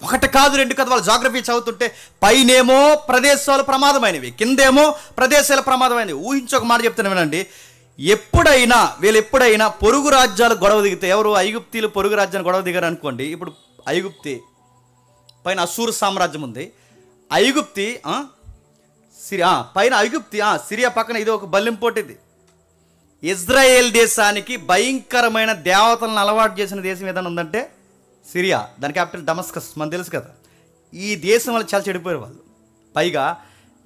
Speaker 1: ఒకటి కాదు, రెండు కాదు. వాళ్ళు జాగ్రఫీ చదువుతుంటే పైనేమో ప్రదేశాలు ప్రమాదమైనవి, కిందేమో ప్రదేశాలు ప్రమాదమైనవి. ఊహించొక మాట చెప్తున్నా వినండి. వీళ్ళు ఎప్పుడైనా పొరుగు రాజ్యాలు గొడవ దిగితే, ఎవరు? ఐగుప్తీలు పొరుగు రాజ్యాన్ని గొడవ దిగారు అనుకోండి. ఇప్పుడు ఐగుప్తి పైన అస్సూరు సామ్రాజ్యం ఉంది. ఐగుప్తి పైన సిరియా పక్కన ఇది ఒక బల్లింపోటు. ఇది ఇజ్రాయేల్ దేశానికి భయంకరమైన దేవతలను అలవాటు చేసిన దేశం ఏదైనా ఉందంటే సిరియా. దాని క్యాపిటల్ డమస్కస్, మనకు తెలుసు కదా. ఈ దేశం వాళ్ళు చాలా చెడిపోయారు వాళ్ళు. పైగా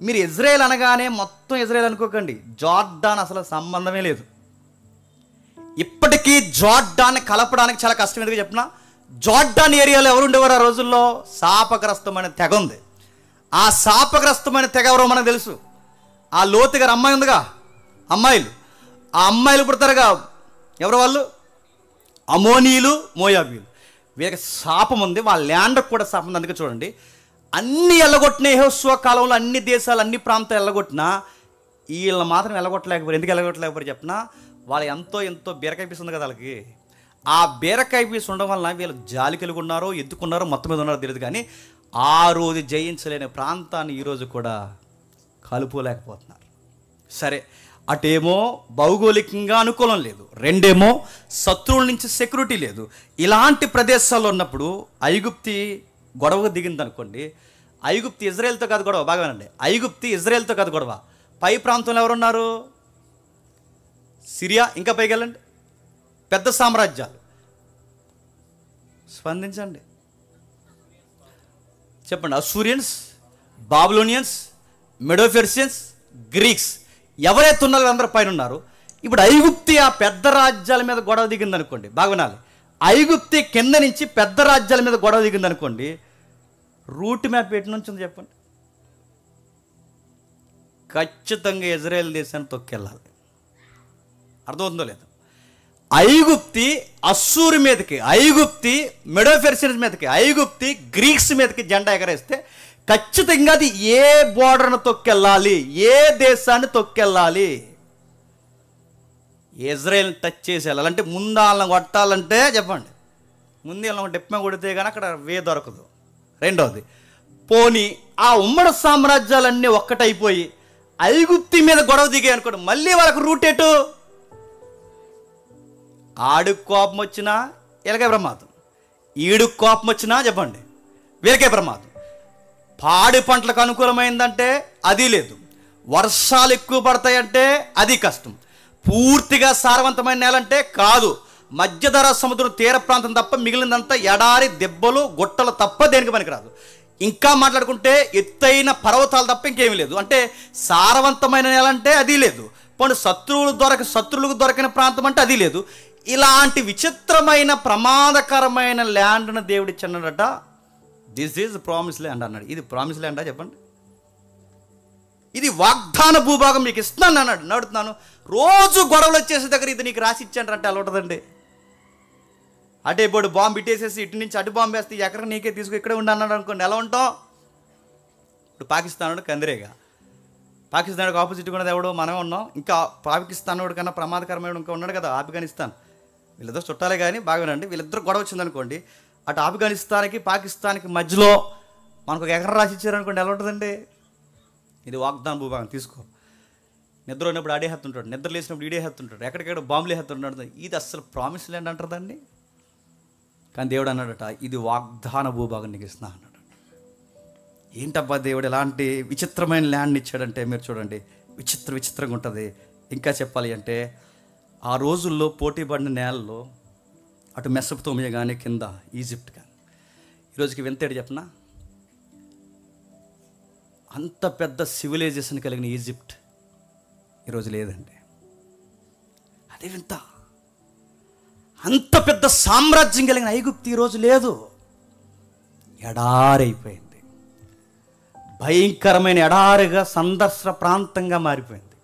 Speaker 1: మీరు ఇజ్రాయెల్ అనగానే మొత్తం ఇజ్రాయెల్ అనుకోకండి, జార్డాన్ అసలు సంబంధమే లేదు. ఇప్పటికీ జార్డాన్ కలపడానికి చాలా కష్టం. ఎందుకు చెప్పినా, జార్డాన్ ఏరియాలో ఎవరు ఉండేవారు ఆ రోజుల్లో? శాపగ్రస్తమైన తెగ ఉంది. ఆ శాపగ్రస్తమైన తెగ ఎవరో మనకు తెలుసు. ఆ లోతు గారు అమ్మాయి ఉందిగా, ఆ అమ్మాయిలు పుడతారుగా. ఎవరు వాళ్ళు? అమోనీయులు, మోయాబీలు. వీళ్ళకి శాపం ఉంది, వాళ్ళ ల్యాండ్కి కూడా శాపం ఉంది. అందుకే చూడండి, అన్ని ఎల్లగొట్టిన యెహోషువ కాలంలో అన్ని దేశాలు, అన్ని ప్రాంతాలు ఎల్లగొట్టినా వీళ్ళని మాత్రం ఎల్లగొట్టలేకపోయారు. ఎందుకు ఎల్లగొట్టలేకపోయారు చెప్పినా, వాళ్ళు ఎంతో బీరకాయ పీస్ ఉంది కదా వాళ్ళకి. ఆ బీరకాయ పీస్ ఉండడం వలన వీళ్ళు జాలి కలిగి ఉన్నారో, ఎత్తుకున్నారో, మొత్తం మీద ఉన్నారో తెలియదు. కానీ ఆ రోజు జయించలేని ప్రాంతాన్ని ఈరోజు కూడా కలుపుకోలేకపోతున్నారు. సరే, అటేమో భౌగోళికంగా అనుకూలం లేదు, రెండేమో శత్రువుల నుంచి సెక్యూరిటీ లేదు. ఇలాంటి ప్రదేశాల్లో ఉన్నప్పుడు ఐగుప్తి గొడవకు దిగింది అనుకోండి. ఐగుప్తి ఇజ్రాయెల్తో కాదు గొడవ, బాగానండి. ఐగుప్తి ఇజ్రాయెల్తో కాదు గొడవ. పై ప్రాంతంలో ఎవరున్నారు? సిరియా, ఇంకా పైకి వెళ్ళండి, పెద్ద సామ్రాజ్యాలు. స్పందించండి, చెప్పండి. అస్సూరియన్స్, బాబిలోనియన్స్, మెడోపెర్షియన్స్, గ్రీక్స్, ఎవరైతే ఉన్నారో అందరూ పైన ఉన్నారు. ఇప్పుడు ఐగుప్తి ఆ పెద్ద రాజ్యాల మీద గొడవ దిగింది అనుకోండి, బాగా వినాలి. ఐగుప్తి కింద నుంచి పెద్ద రాజ్యాల మీద గొడవ దిగింది అనుకోండి, రూట్ మ్యాప్ ఎటు నుంచి ఉంది చెప్పండి? ఖచ్చితంగా ఇజ్రాయెల్ దేశాన్ని తొక్కెళ్ళాలి. అర్థమవుతుందో లేదు? ఐగుప్తి అస్సూరు మీదకి, ఐగుప్తి మెడోపెర్షియన్స్ మీదకి, ఐగుప్తి గ్రీక్స్ మీదకి జెండా ఎగరేస్తే ఖచ్చితంగా అది ఏ బోర్డర్ను తొక్కెళ్ళాలి, ఏ దేశాన్ని తొక్కెళ్ళాలి? ఇజ్రాయెల్ని టచ్ చేసి వెళ్ళాలంటే ముందు వాళ్ళని కొట్టాలంటే చెప్పండి, ముందు వాళ్ళని డెప్ప కొడితే కానీ అక్కడ వే దొరకదు. రెండవది, పోనీ ఆ ఉమ్మడి సామ్రాజ్యాలన్నీ ఒక్కటైపోయి ఐగుప్తి మీద గొడవ దిగాయి అనుకోండి, మళ్ళీ వాళ్ళకు రూట్ ఎటు? ఆడికి కోపం వచ్చినా వీళ్ళకే ప్రమాదం, ఈడికి కోపం వచ్చినా చెప్పండి వీళ్ళకే ప్రమాదం. పాడి పంటలకు అనుకూలమైందంటే అది లేదు, వర్షాలు ఎక్కువ పడతాయంటే అది కష్టం, పూర్తిగా సారవంతమైన నేల అంటే కాదు, మధ్యధరా సముద్రం తీర ప్రాంతం తప్ప మిగిలినంతా ఎడారి దెబ్బలు గుట్టలు తప్ప దేనికి పనికిరాదు. ఇంకా మాట్లాడుకుంటే ఎత్తైన పర్వతాలు తప్ప ఇంకేమీ లేదు. అంటే సారవంతమైన నేల అంటే అది లేదు, పోనీ శత్రువులకు దొరకని ప్రాంతం అంటే అది లేదు. ఇలాంటి విచిత్రమైన ప్రమాదకరమైన ల్యాండ్ను దేవుడిచ్చన్నాడట. దిస్ ఈజ్ ప్రామిస్ ల్యాండ్ అన్నాడు. ఇది ప్రామిస్ ల్యాండా చెప్పండి? ఇది వాగ్దాన భూభాగం మీకు ఇస్తున్నాను అన్నాడు. నడుతున్నాను రోజు గొడవలు వచ్చేసే దగ్గర ఇది నీకు రాసి ఇచ్చాను అంటే అలా ఉంటుందండి. అటే ఇప్పుడు బాంబు ఇట్టేసేసి ఇటు నుంచి అటు బాంబు వేస్తే ఎక్కడ నీకే తీసుకు ఇక్కడే ఉండి అన్నాడు అనుకోండి, ఎలా ఉంటాం? ఇప్పుడు పాకిస్తాన్ కందిరేగా, పాకిస్తాన్కి ఆపోజిట్ కూడా ఎవడో మనమే ఉన్నాం. ఇంకా పాకిస్తాన్ వాడు కన్నా ప్రమాదకరమైన ఇంకా ఉన్నాడు కదా ఆఫ్ఘనిస్తాన్. వీళ్ళిద్దరు చుట్టాలే కానీ బాగానండి. వీళ్ళిద్దరు గొడవ వచ్చిందనుకోండి, అటు ఆఫ్ఘనిస్తాన్కి పాకిస్తాన్కి మధ్యలో మనకు ఒక ఎకరం రాసి ఇచ్చారనుకోండి, ఎలా ఉంటుందండి? ఇది వాగ్దాన భూభాగం. తీసుకో. నిద్ర ఉన్నప్పుడు ఆడే హత్తుంటాడు, నిద్ర లేసినప్పుడు ఈడే హత్తుంటాడు, ఎక్కడికెక్కడ బాంబులే హత్తుంటాడు. ఇది అసలు ప్రామిస్ ల్యాండ్ అంటారండి. కానీ దేవుడు అన్నాడట, ఇది వాగ్దాన భూభాగం నీకు ఇస్తున్నా అన్నాడు. ఏంటబ్బా దేవుడు ఎలాంటి విచిత్రమైన ల్యాండ్ని ఇచ్చాడంటే మీరు చూడండి, విచిత్రంగా ఉంటుంది. ఇంకా చెప్పాలి అంటే ఆ రోజుల్లో పోటీ పడిన నేలలో అటు మెసొపొతేమియా కానీ కింద ఈజిప్ట్ కానీ, ఈరోజుకి వింతేడు చెప్పనా, అంత పెద్ద సివిలైజేషన్ కలిగిన ఈజిప్ట్ ఈరోజు లేదండి. అదే వింత. అంత పెద్ద సామ్రాజ్యం కలిగిన ఐగుప్తు ఈరోజు లేదు, ఎడారైపోయింది. భయంకరమైన ఎడారిగా సందర్శన ప్రాంతంగా మారిపోయింది.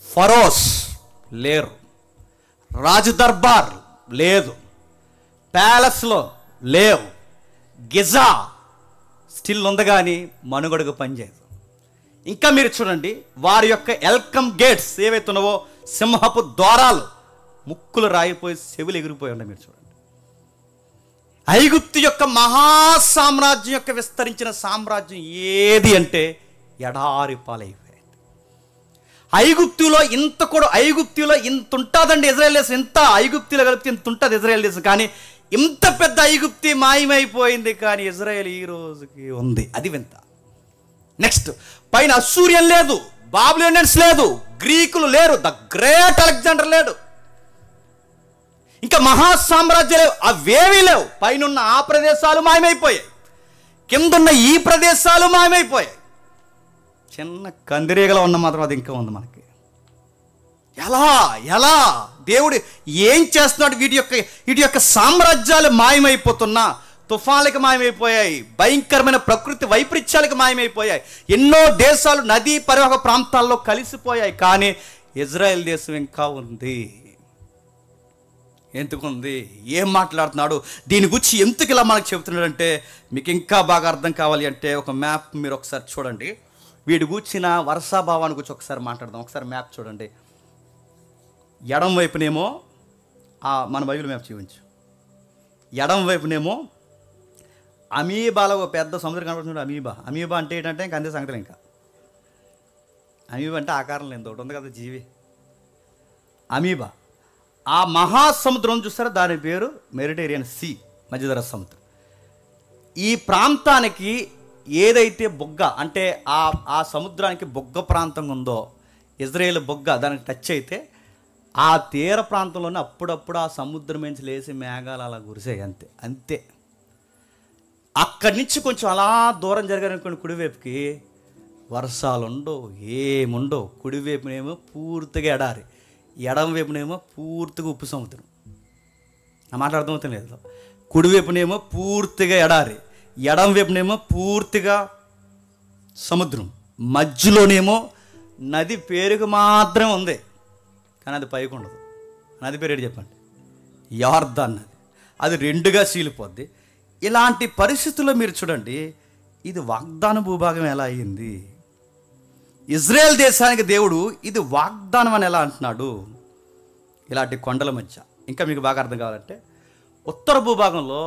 Speaker 1: ఫరోస్ లేరు, రాజదర్బార్ లేదు, ప్యాలెస్లో లేవు, గిజా స్టిల్ ఉంది కానీ మనుగడకు పనిచేయదు. ఇంకా మీరు చూడండి వారి యొక్క వెల్కమ్ గేట్స్ ఏవైతే ఉన్నావో, సింహపు ద్వారాలు ముక్కులు రాయిపోయి చెవులు ఎగిరిపోయి ఉన్నాయి. మీరు చూడండి ఐగుప్తు యొక్క మహాసామ్రాజ్యం యొక్క విస్తరించిన సామ్రాజ్యం ఏది అంటే ఎడారి పాలైపోయింది. ఐగుప్తులో ఇంత ఉంటుందండి ఇజ్రాయెల్ దేశం, ఇంత ఐగుప్తులో కలిపితే ఇంత ఉంటుంది ఇజ్రాయెల్ దేశం. కానీ ఇంత పెద్ద ఐగుప్తి మాయమైపోయింది, కానీ ఇజ్రాయెల్ ఈ రోజుకి ఉంది. అది వింత. నెక్స్ట్, పైన అస్సూరియన్ లేదు, బాబిలోనియన్స్ లేదు, గ్రీకులు లేరు, ద గ్రేట్ అలెగ్జాండర్ లేడు, ఇంకా మహాసామ్రాజ్యాలు లేవు, అవేవీ లేవు. పైన ఆ ప్రదేశాలు మాయమైపోయాయి, కిందున్న ఈ ప్రదేశాలు మాయమైపోయాయి. చిన్న కందిరీగలో ఉన్న మాత్రం అది ఇంకా ఉంది మనకి. ఎలా దేవుడు ఏం చేస్తున్నాడు? వీటి యొక్క సామ్రాజ్యాలు మాయమైపోతున్నా, తుఫాన్లకు మాయమైపోయాయి, భయంకరమైన ప్రకృతి వైపరీత్యాలకు మాయమైపోయాయి, ఎన్నో దేశాలు నదీ పరివాహక ప్రాంతాల్లో కలిసిపోయాయి. కానీ ఇజ్రాయెల్ దేశం ఇంకా ఉంది. ఎందుకుంది? ఏం మాట్లాడుతున్నాడు? దీని గురించి ఎందుకు ఇలా మనకు చెబుతున్నాడంటే మీకు ఇంకా బాగా అర్థం కావాలి అంటే ఒక మ్యాప్ మీరు ఒకసారి చూడండి. వీడి కూర్చిన వర్షాభావాన్ని గురించి ఒకసారి మాట్లాడదాం. ఒకసారి మ్యాప్ చూడండి. ఎడం వైపునేమో మన బైబిల్ మ్యాప్ చూపించు. ఎడం వైపునేమో అమీబాలో ఒక పెద్ద సముద్రం కనబడుతుంది. అమీబా అంటే ఏంటంటే ఇంకా అంతే సంగతులు. ఇంకా అమీబా అంటే ఆకారం లేదు, ఒకటి ఉంది కదా జీవి, అమీబా. ఆ మహాసముద్రం చూస్తారా, దాని పేరు మెడిటరేనియన్ సీ, మధ్యధరా సముద్రం. ఈ ప్రాంతానికి ఏదైతే బొగ్గ అంటే ఆ సముద్రానికి బొగ్గ ప్రాంతం ఉందో, ఇజ్రాయేల్ బొగ్గ దానికి టచ్ అయితే ఆ తీర ప్రాంతంలోనే అప్పుడప్పుడు ఆ సముద్రం నుంచి లేసి మేఘాలు అలా కురిసాయి. అంతే. అక్కడి నుంచి కొంచెం అలా దూరం జరిగారనుకోండి కుడివైపుకి, వర్షాలు ఉండవు, ఏముండవు. కుడివైపునేమో పూర్తిగా ఎడారి, ఎడం వైపునేమో పూర్తిగా ఉప్పు సముద్రం. నా మాట అర్థమవుతుంది లేదు. కుడివైపునేమో పూర్తిగా ఎడారి, ఎడం వైపునేమో పూర్తిగా సముద్రం, మధ్యలోనేమో నది పేరుకు మాత్రమే ఉంది, కానీ అది పైకి ఉండదు. నది పేరు ఏంటి చెప్పండి? యార్దాన్ నది. అది రెండుగా చీలిపోద్ది. ఇలాంటి పరిస్థితుల్లో మీరు చూడండి, ఇది వాగ్దాన భూభాగం ఎలా అయ్యింది? ఇజ్రాయెల్ దేశానికి దేవుడు ఇది వాగ్దానం అని ఎలా అంటున్నాడు? ఇలాంటి కొండల మధ్య. ఇంకా మీకు బాగా అర్థం కావాలంటే ఉత్తర భూభాగంలో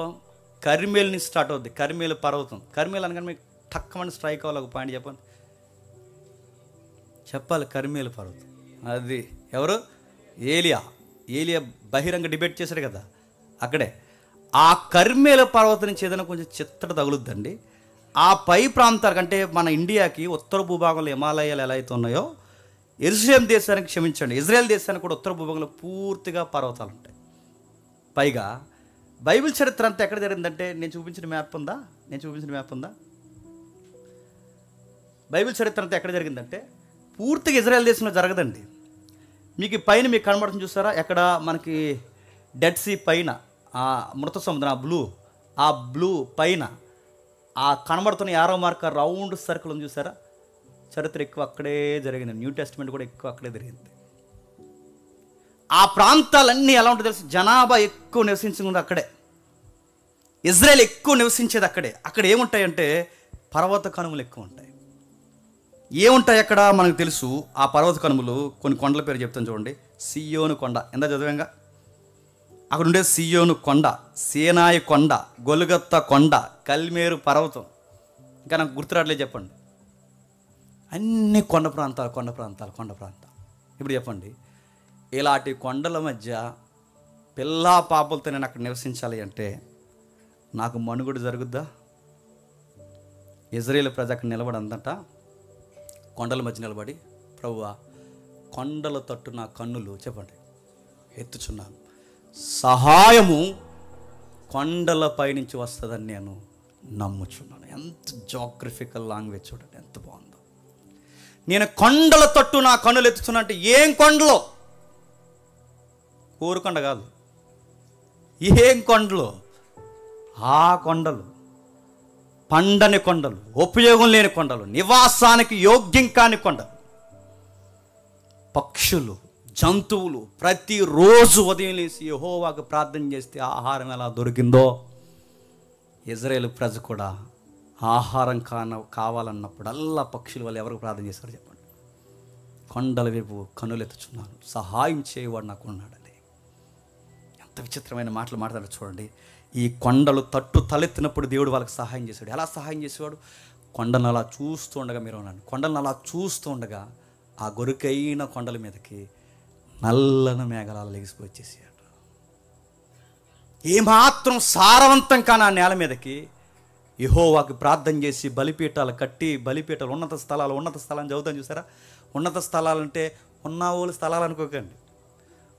Speaker 1: కర్మేల్ నుంచి స్టార్ట్ అవుద్ది. కర్మేలు పర్వతం. కర్మేల్ అనగానే మీకు టక్కమని స్ట్రైక్ అవ్వాలి. ఒక పాయింట్ చెప్పాలి. కర్మేలు పర్వతం అది ఎవరు? ఏలియా. ఏలియా బహిరంగ డిబేట్ చేశాడు కదా, అక్కడే ఆ కర్మేల పర్వతం నుంచి ఏదైనా కొంచెం చిత్తడి తగులుద్దండి, ఆ పై ప్రాంతాలకు అంటే మన ఇండియాకి ఉత్తర భూభాగంలో హిమాలయాలు ఎలా అయితే ఉన్నాయో, యెరూషలేం దేశానికి క్షమించండి ఇజ్రాయెల్ దేశానికి కూడా ఉత్తర భూభాగంలో పూర్తిగా పర్వతాలు ఉంటాయి. పైగా బైబిల్ చరిత్ర అంతా ఎక్కడ జరిగిందంటే, నేను చూపించిన మ్యాప్ ఉందా? బైబిల్ చరిత్ర అంతా ఎక్కడ జరిగిందంటే పూర్తిగా ఇజ్రాయెల్ దేశంలో జరగదండి. మీకు పైన మీకు కనబడుతుంది చూసారా, ఎక్కడ మనకి డెడ్ సీ పైన ఆ మృత సముద్రం ఆ బ్లూ పైన ఆ కనబడుతున్న యారో మార్కర్ రౌండ్ సర్కిల్ ఉంది చూసారా, చరిత్ర ఎక్కువ అక్కడే జరిగింది. న్యూ టెస్ట్మెంట్ కూడా ఎక్కువ అక్కడే జరిగింది. ఆ ప్రాంతాలన్నీ ఎలా ఉంటుందో తెలుసు, జనాభా ఎక్కువ నివసించింది అక్కడే, ఇజ్రాయెల్ ఎక్కువ నివసించేది అక్కడే. అక్కడ ఏముంటాయంటే పర్వత కనుమలు ఎక్కువ ఉంటాయి. ఏముంటాయి అక్కడ మనకు తెలుసు. ఆ పర్వత కనుమలు కొన్ని కొండల పేరు చెప్తాను చూడండి. సియోను కొండ, ఎంత చదివాంగా, అక్కడ ఉండే సియోను కొండ, సీనాయి కొండ, గొలుగత్త కొండ, కల్మేరు పర్వతం, ఇంకా నాకు గుర్తురాట్లేదు చెప్పండి. అన్ని కొండ ప్రాంతాలు. ఇప్పుడు చెప్పండి, ఇలాంటి కొండల మధ్య పిల్లా పాపలతో నేను అక్కడ నివసించాలి అంటే నాకు మనుగడ జరుగుద్దా? ఇజ్రాయేల్ ప్రజ అక్కడ నిలబడందట, కొండల మధ్య నిలబడి, ప్రభువా కొండల తట్టు నా కన్నులు చెప్పండి ఎత్తుచున్నాను, సహాయము కొండలపై నుంచి వస్తుందని నేను నమ్ముచున్నాను. ఎంత జోగ్రఫికల్ లాంగ్వేజ్ చూడండి, ఎంత బాగుందో. నేను కొండల తట్టు నా కన్నులు ఎత్తుచున్నా అంటే ఏం కొండలో? కోరుకొండ కాదు, ఏం కొండలో? ఆ కొండలు, పండని కొండలు, ఉపయోగం లేని కొండలు, నివాసానికి యోగ్యం కాని కొండలు. పక్షులు, జంతువులు ప్రతిరోజు ఉదయం లేచి యెహోవాకు ప్రార్థన చేస్తే ఆహారం ఎలా దొరికిందో, ఇజ్రాయేల్ ప్రజ కూడా ఆహారం కావాలన్నప్పుడల్లా పక్షుల వల్ల ఎవరికి ప్రార్థన చేశారు చెప్పండి? కొండల వైపు కన్నులెత్తుచున్నాను, సహాయం చేయవాడు నాకు ఉన్నాడని. ఎంత విచిత్రమైన మాటలు మాట్లాడారు చూడండి. ఈ కొండలు తట్టు తలెత్తినప్పుడు దేవుడు వాళ్ళకి సహాయం చేశాడు. ఎలా సహాయం చేసేవాడు? కొండను అలా చూస్తూ ఉండగా, మీరు అన్నాను, కొండలను అలా చూస్తూ ఉండగా ఆ గొరుకైన కొండల మీదకి నల్లని మేఘాలు లెగిసిపోయి వచ్చేసాడు. ఏమాత్రం సారవంతం కాని ఆ నేల మీదకి యెహోవాకి ప్రార్థన చేసి బలిపీఠాలు కట్టి, బలిపీఠాలు ఉన్నత స్థలాలు చదువుతాను చూసారా. ఉన్నత స్థలాలంటే ఉన్నావోలు స్థలాలు అనుకోకండి.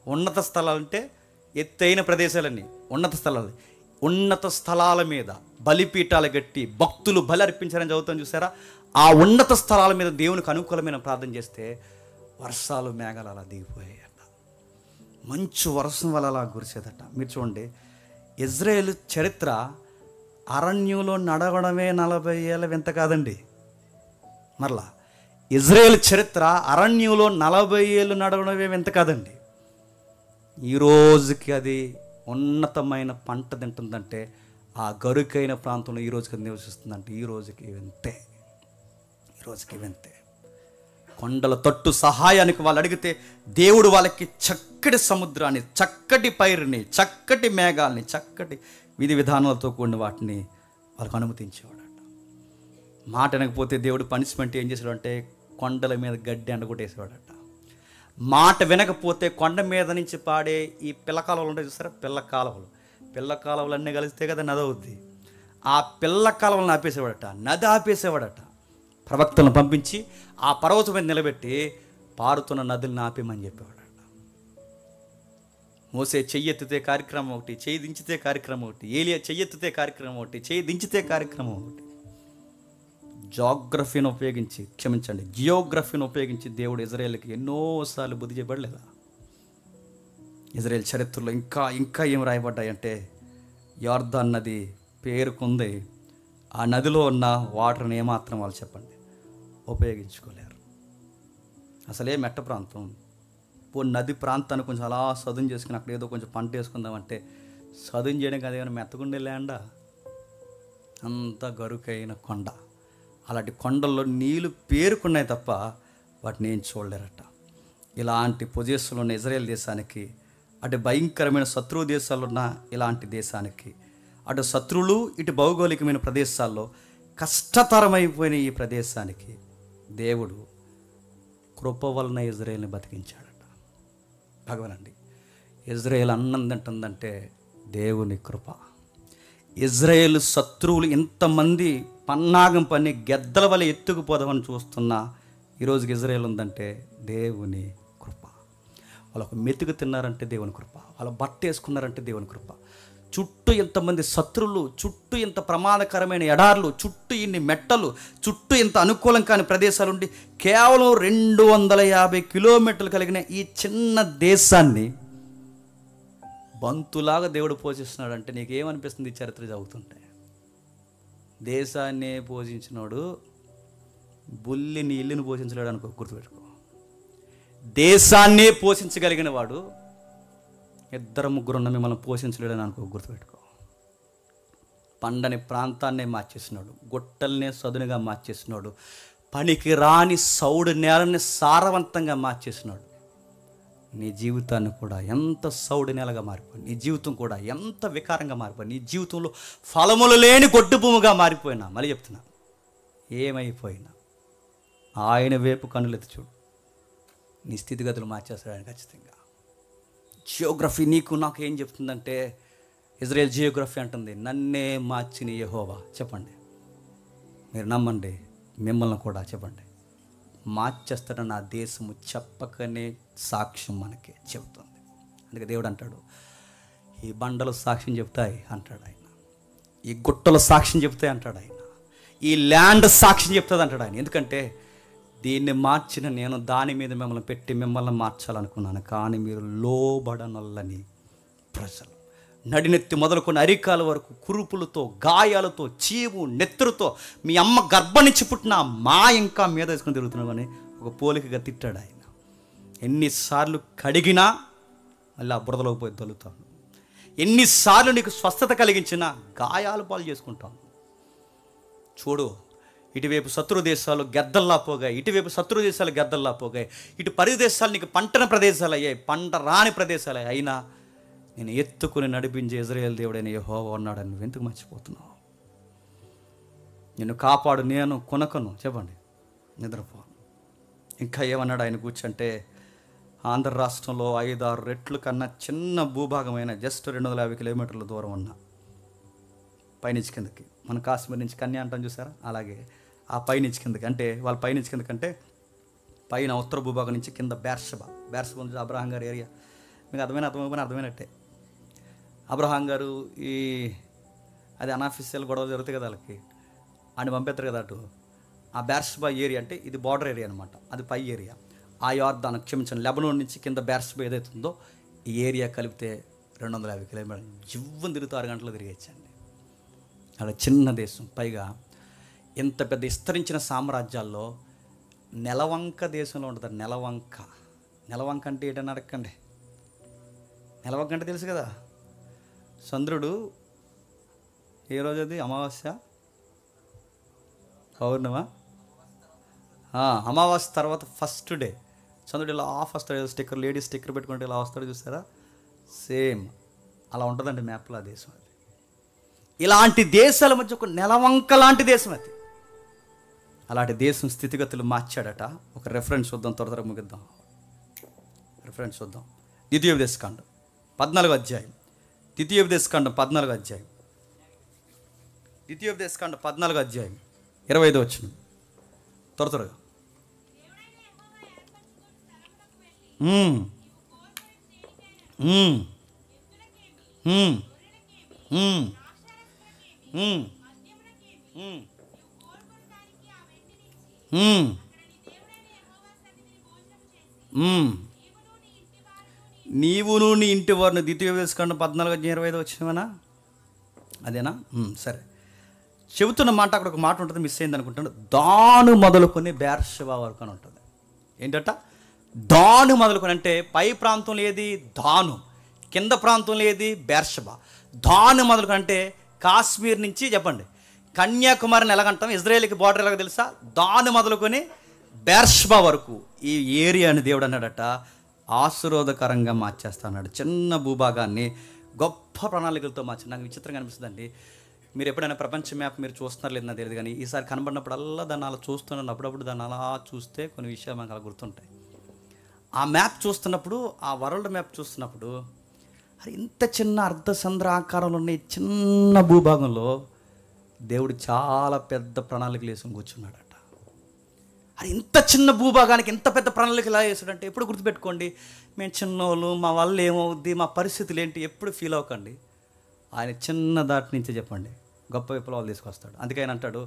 Speaker 1: ఉన్నత స్థలాలంటే ఎత్తైన ప్రదేశాలన్నీ ఉన్నత స్థలాల మీద బలిపీఠాలు కట్టి భక్తులు బలి అర్పించారని చదువుతాను చూసారా. ఆ ఉన్నత స్థలాల మీద దేవునికి అనుకూలమైన ప్రార్థన చేస్తే వర్షాలు మేఘాలు అలా దిగిపోయాయట, మంచు వర్షం వల్ల అలా కురిసేదట. మీరు చూడండి, ఇజ్రాయేల్ చరిత్ర అరణ్యంలో నడవడమే 40 ఏళ్ళ వింత కాదండి. మరలా ఇజ్రాయేల్ చరిత్ర అరణ్యంలో 40 ఏళ్ళు నడవడమే వింత కాదండి. ఈ రోజుకి అది ఉన్నతమైన పంట తింటుందంటే, ఆ గరుకైన ప్రాంతంలో ఈ రోజుకి నివసిస్తుందంటే ఈ రోజుకి వింతే. కొండల తట్టు సహాయానికి వాళ్ళు అడిగితే దేవుడు వాళ్ళకి చక్కటి సముద్రాన్ని, చక్కటి పైరుని, చక్కటి మేఘాలని, చక్కటి విధి విధానాలతో కూడిన వాటిని వాళ్ళకు అనుమతించేవాడట. మాట వినకపోతే దేవుడు పనిష్మెంట్ ఏం చేశాడంటే కొండల మీద గడ్డి ఎండగొట్టేసేవాడట. మాట వినకపోతే కొండ మీద నుంచి పాడే ఈ పిల్ల కాలువలు ఉంటాయి చూస్తారా, పిల్ల కాలువలు అన్నీ కలిస్తే కదా నది అవుద్ది. ఆ పిల్ల కాలువలను ఆపేసేవాడట, నది ఆపేసేవాడట. ప్రవక్తలను పంపించి ఆ పర్వతం మీద నిలబెట్టి పారుతున్న నదులను ఆపేమని చెప్పేవాడట. మోసే చెయ్యెత్తితే కార్యక్రమం ఒకటి, చేయి దించితే కార్యక్రమం ఒకటి, ఏలియా చెయ్యెత్తితే కార్యక్రమం ఒకటి, చేయి దించితే కార్యక్రమం ఒకటి. జియోగ్రఫీని ఉపయోగించి దేవుడు ఇజ్రాయేల్కి ఎన్నోసార్లు బుద్ధి చెప్పబడలేదా? ఇజ్రాయేల్ చరిత్రలో ఇంకా ఏం రాయబడ్డాయంటే, యోర్దాన్ నది పేరుకుంది, ఆ నదిలో ఉన్న వాటర్ని ఏమాత్రం వాళ్ళు చెప్పండి ఉపయోగించుకోలేరు. అసలే మెట్ట ప్రాంతం, నది ప్రాంతాన్ని కొంచెం అలా సదును చేసుకుని అక్కడ ఏదో కొంచెం పంట వేసుకుందామంటే సదును చేయడం కాదు, ఏమైనా మెత్తగుండే ల్యాండా, అంత గరుకైన కొండ. అలాంటి కొండల్లో నీళ్ళు పేరుకున్నాయి తప్ప వాటిని ఏం చూడలేరట. ఇలాంటి పొజిషన్లో ఉన్న ఇజ్రాయేల్ దేశానికి, అటు భయంకరమైన శత్రువు దేశాల్లో ఉన్న ఇలాంటి దేశానికి, అటు శత్రువులు ఇటు భౌగోళికమైన ప్రదేశాల్లో కష్టతరమైపోయిన ఈ ప్రదేశానికి దేవుడు కృప వలన ఇజ్రాయేల్ని బతికించాడట. భగవానండి, ఇజ్రాయేల్ అన్నం తింటుందంటే దేవుని కృప. ఇజ్రాయేల్ శత్రువులు ఇంతమంది పన్నాగం పని గెద్దల వల్ల ఎత్తుకుపోదామని చూస్తున్నా ఈరోజుకి ఇజ్రాయేల్ ఉందంటే దేవుని కృప. వాళ్ళు ఒక మెతుకు తిన్నారంటే దేవుని కృప, వాళ్ళ బట్ట వేసుకున్నారంటే దేవుని కృప. చుట్టూ ఇంతమంది శత్రువులు, చుట్టూ ఇంత ప్రమాదకరమైన ఎడార్లు, చుట్టూ ఇన్ని మెట్టలు, చుట్టూ ఇంత అనుకూలం కాని ప్రదేశాలుండి కేవలం 250 కిలోమీటర్లు కలిగిన ఈ చిన్న దేశాన్ని బంతులాగా దేవుడు పోషిస్తున్నాడు. అంటే నీకేమనిపిస్తుంది ఈ చరిత్ర చదువుతుంటే? దేశాన్ని పోషించినోడు బుల్లిని ఇల్లుని పోషించలేడు అనుకో, గుర్తుపెట్టుకో. దేశాన్నే పోషించగలిగిన వాడు 2-3 ఉన్న మిమ్మల్ని పోషించలేడని అనుకో, గుర్తుపెట్టుకో. పండని ప్రాంతాన్నే మార్చేసినాడు, గుట్టల్నే సదునుగా మార్చేసినాడు, పనికి రాని సౌడు నేలని సారవంతంగా మార్చేసినాడు. నీ జీవితాన్ని కూడా ఎంత సౌడు నేలగా మారిపోయింది, నీ జీవితం కూడా ఎంత వికారంగా మారిపోయింది, నీ జీవితంలో ఫలములు లేని గొడ్డు భూమిగా మారిపోయినా, మళ్ళీ చెప్తున్నా, ఏమైపోయినా ఆయన వైపు కన్నులెత్తి చూడు, నీ స్థితిగతులు మార్చేస్తాడు ఆయన ఖచ్చితంగా. జియోగ్రఫీ నీకు నాకు ఏం చెప్తుందంటే, ఇజ్రాయెల్ జియోగ్రఫీ అంటుంది, నన్నే మార్చిన యెహోవా. చెప్పండి, మీరు నమ్మండి, మిమ్మల్ని కూడా చెప్పండి, మార్చేస్తాడని నా దేశము చెప్పకనే సాక్ష్యం మనకి చెబుతుంది. అందుకే దేవుడు అంటాడు, ఈ బండలు సాక్ష్యం చెప్తాయి అంటాడు ఆయన, ఈ గుట్టలు సాక్ష్యం చెప్తాయి అంటాడు ఆయన, ఈ ల్యాండ్ సాక్ష్యం చెప్తుంది అంటాడు ఆయన. ఎందుకంటే దీన్ని మార్చిన నేను దాని మీద మిమ్మల్ని పెట్టి మిమ్మల్ని మార్చాలనుకున్నాను, కానీ మీరు లోబడనొల్లని ప్రజలు. నడినెత్తి మొదలుకొని అరికాల వరకు కురుపులతో, గాయాలతో, చీము నెత్తురుతో మీ అమ్మ గర్భం నుంచి పుట్టిన మా ఇంకా మీద వేసుకొని తిరుగుతున్నామని ఒక పోలికగా తిట్టాడు ఆయన. ఎన్నిసార్లు కడిగినా మళ్ళీ ఆ బురదలోకి పోయి తొలుతాను, ఎన్నిసార్లు నీకు స్వస్థత కలిగించినా గాయాలు పాలు చేసుకుంటాను. చూడు, ఇటువైపు శత్రు దేశాలు గెద్దల్లా పోగాయి, ఇటువైపు శత్రు దేశాలు గెద్దల్లా పోగాయి, ఇటు పరిదేశాలు నీకు పంటన ప్రదేశాలు అయ్యాయి, పంట రాని ప్రదేశాలు అయినా నేను ఎత్తుకుని నడిపించే ఇజ్రాయేల్ దేవుడైన యెహోవా ఉన్నాడని నువ్వు ఎందుకు మర్చిపోతున్నావు? నిన్ను కాపాడు, నేను కొనకను, చెప్పండి, నిద్రపోను. ఇంకా ఏమన్నాడు ఆయన కూర్చుంటే, ఆంధ్ర రాష్ట్రంలో 5-6 రెట్లు కన్నా చిన్న భూభాగమైన జస్ట్ 250 కిలోమీటర్ల దూరం ఉన్న పైనుంచి కిందకి, మన కాశ్మీర్ నుంచి కన్యా అంటాం చూసారా, అలాగే ఆ పైనుంచి కిందకి, అంటే వాళ్ళ పైనుంచి కిందకంటే పైన ఉత్తర భూభాగం నుంచి కింద బేర్షబా నుంచి అబ్రహాం గారి ఏరియా. మీకు అర్థమైనట్టే. అబ్రహాం గారు అది అనాఫీషియల్ గొడవలు జరుగుతాయి కదా వాళ్ళకి, ఆయన పంపిస్తారు కదా అటు. ఆ బేర్షబా ఏరియా అంటే ఇది బార్డర్ ఏరియా అనమాట, అది పై ఏరియా. ఆ యార్దాను క్షమించండి, లెబనాన్ నుంచి కింద బేర్షబా ఏదైతుందో ఈ ఏరియా కలిపితే 250 కిలోమీటర్లు. జివ్వని తిరుగుతూ 6 గంటలు తిరిగేచ్చండి. అలా చిన్న దేశం, పైగా ఇంత పెద్ద విస్తరించిన సామ్రాజ్యాల్లో నెలవంక దేశంలో ఉంటుంది. నెలవంక అంటే ఏంటని అడగండి. నెలవంక అంటే తెలుసు కదా, చంద్రుడు ఏ రోజు అది, అమావాస్య పౌర్ణమా, అమావాస్య తర్వాత ఫస్ట్ డే చంద్రుడు ఇలా ఆఫ్ వస్తాడు, స్టిక్కర్, లేడీస్ స్టిక్కర్ పెట్టుకుంటే ఇలా వస్తాడు చూసారా, సేమ్ అలా ఉంటుందండి మ్యాప్లో ఆ దేశం. అది ఇలాంటి దేశాల మధ్య ఒక నెలవంక లాంటి దేశం అది. అలాంటి దేశం స్థితిగతులు మార్చాడట. ఒక రెఫరెన్స్ చూద్దాం, త్వరగా ముగిద్దాం. రెఫరెన్స్ చూద్దాం, ద్వితీయోపదేశకాండం 14వ అధ్యాయం, ద్వితీయోపదేశకాండం 14వ అధ్యాయం, ద్వితీయోపదేశకాండం 14వ అధ్యాయం 25వ వచనం, త్వరగా. నీవును నీ ఇంటి వారిని, ద్వితీయోపదేశకాండం 14:25 వచ్చినవనా, అదేనా? సరే, చెబుతున్న మాట అక్కడ ఒక మాట ఉంటుంది, మిస్ అయింది అనుకుంటాను. దాను మొదలుకొని బేర్షబా వరకు అని ఉంటుంది. ఏంటట? దాను మొదలుకొని, అంటే పై ప్రాంతంలో ఏది దాను, కింద ప్రాంతంలో ఏది బేర్షబా. దాను మొదలుకొని అంటే కాశ్మీర్ నుంచి చెప్పండి కన్యాకుమారిని ఎలాగంటాం, ఇజ్రాయేల్కి బార్డర్ ఎలాగో తెలుసా, దాను మొదలుకొని బేర్షబా వరకు ఈ ఏరియాని దేవుడు అన్నాడట ఆశీర్వాదకరంగా మార్చేస్తా అన్నాడు. చిన్న భూభాగాన్ని గొప్ప ప్రణాళికలతో మార్చి. నాకు విచిత్రంగా అనిపిస్తుందండి, మీరు ఎప్పుడైనా ప్రపంచ మ్యాప్ మీరు చూస్తున్నారు లేదని తెలియదు, కానీ ఈసారి కనబడినప్పుడల్లా దాన్ని అలా చూస్తున్నాను. అప్పుడప్పుడు దాన్ని అలా చూస్తే కొన్ని విషయాలు మనకు అలా గుర్తుంటాయి. ఆ మ్యాప్ చూస్తున్నప్పుడు, ఆ వరల్డ్ మ్యాప్ చూస్తున్నప్పుడు అది ఇంత చిన్న అర్ధచంద్ర ఆకారంలో ఉన్న ఈ చిన్న భూభాగంలో దేవుడు చాలా పెద్ద ప్రణాళికలు వేసుకొని కూర్చున్నాడట. అది ఇంత చిన్న భూభాగానికి ఇంత పెద్ద ప్రణాళిక ఎలా వేసాడంటే, ఎప్పుడు గుర్తుపెట్టుకోండి, మేము చిన్నోళ్ళు, మా వల్ల ఏమవుద్ది, మా పరిస్థితులు ఏంటి, ఎప్పుడు ఫీల్ అవ్వకండి. ఆయన చిన్న దాటి నుంచి చెప్పండి గొప్ప విప్లవాలు తీసుకొస్తాడు. అందుకే ఆయన అంటాడు,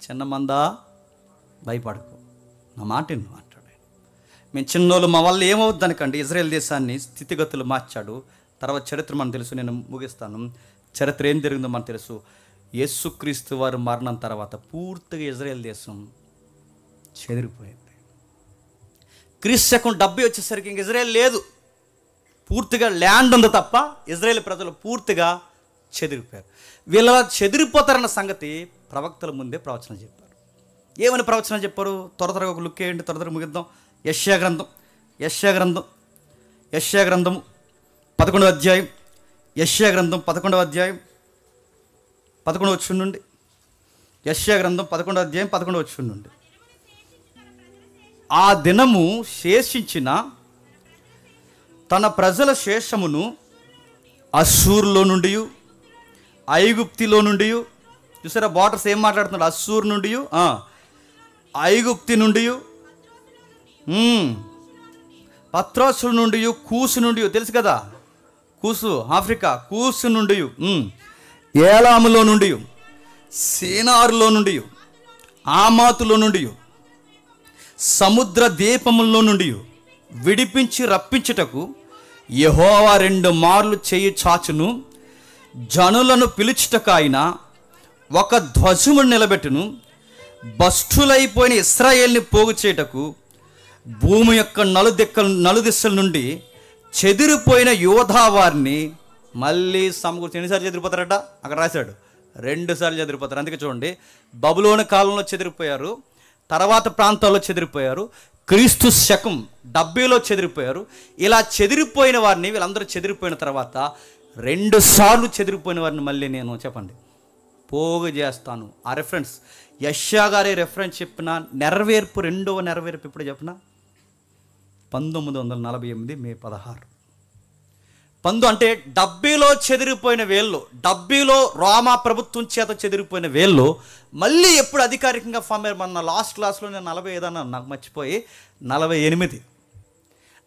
Speaker 1: చిన్న మందా భయపడకు, నా మాట విను అంటాడు. మేము చిన్నోళ్ళు, మా వల్ల ఏమవుద్ది అనకండి. ఇజ్రాయెల్ దేశాన్ని స్థితిగతులు మార్చాడు. తర్వాత చరిత్ర మనకు తెలుసు, నేను ముగిస్తాను. చరిత్ర ఏం జరిగిందో మనకు తెలుసు. యేసుక్రీస్తు వారు మరణం తర్వాత పూర్తిగా ఇజ్రాయెల్ దేశం చెదిరిపోయింది. క్రీస్తు శకం 70 వచ్చేసరికి ఇంక ఇజ్రాయెల్ లేదు, పూర్తిగా ల్యాండ్ ఉంది తప్ప ఇజ్రాయెల్ ప్రజలు పూర్తిగా చెదిరిపోయారు. వీళ్ళ చెదిరిపోతారన్న సంగతి ప్రవక్తల ముందే ప్రవచనం చెప్పారు. ఏమని ప్రవచనం చెప్పారు? త్వరగా ఒక లుక్ వేయండి, త్వరగా ముగిద్దాం. యెషయా గ్రంథము 11వ అధ్యాయం. యెషయా గ్రంథం 11వ అధ్యాయం 11వ వచనం నుండి. యెషయా గ్రంథం 11వ అధ్యాయం 11వ వచనం నుండి. ఆ దినము శేషించిన తన ప్రజల శేషమును అశ్షూరులో నుండి, ఐగుప్తిలో నుండి, చూసారా బార్డర్స్ ఏం మాట్లాడుతున్నాడు? అశ్షూరు నుండి, ఐగుప్తి నుండి, పత్రాసు నుండి, కూసు నుండి, తెలుసు కదా కూసు, ఆఫ్రికా, కూసు నుండి, ఏలాములో నుండి, సీనారులో నుండి, ఆమాతులో నుండి, సముద్ర దీపములో నుండి విడిపించి రప్పించుటకు యెహోవా 2 మార్లు చెయ్యి చాచును. జనులను పిలుచుటకు ఆయన ఒక ధ్వజమును నిలబెట్టును. భ్రష్టులైపోయిన ఇశ్రాయేలుని పోగు చేయుటకు భూమి యొక్క నలుదిశల నుండి చెదిరిపోయిన యోధా వారిని మళ్ళీ సమకూర్చి. ఎన్నిసార్లు చెదిరిపోతారట? అక్కడ రాశాడు, 2 సార్లు చెదిరిపోతారు. అందుకే చూడండి, బబులోను కాలంలో చెదిరిపోయారు, తర్వాత ప్రాంతాల్లో చెదిరిపోయారు, క్రీస్తు శకం 70లో చెదిరిపోయారు. ఇలా చెదిరిపోయిన వారిని, వీళ్ళందరూ చెదిరిపోయిన తర్వాత 2 సార్లు చెదిరిపోయిన వారిని మళ్ళీ నేను చెప్పండి పోగు చేస్తాను. ఆ రెఫరెన్స్ యెషయా గారి రెఫరెన్స్ చెప్పిన నెరవేర్పు, 2వ నెరవేర్పు ఇప్పుడు చెప్పిన 1948 మే 16. అంటే 70లో చెదిరిపోయిన వేళ్ళు, 70లో రోమా ప్రభుత్వం చేత చెదిరిపోయిన వేళ్ళు మళ్ళీ ఎప్పుడు అధికారికంగా ఫామ్ అయ్యారు? మన లాస్ట్ క్లాస్లో నేను 45 అన్నాను, నాకు మర్చిపోయి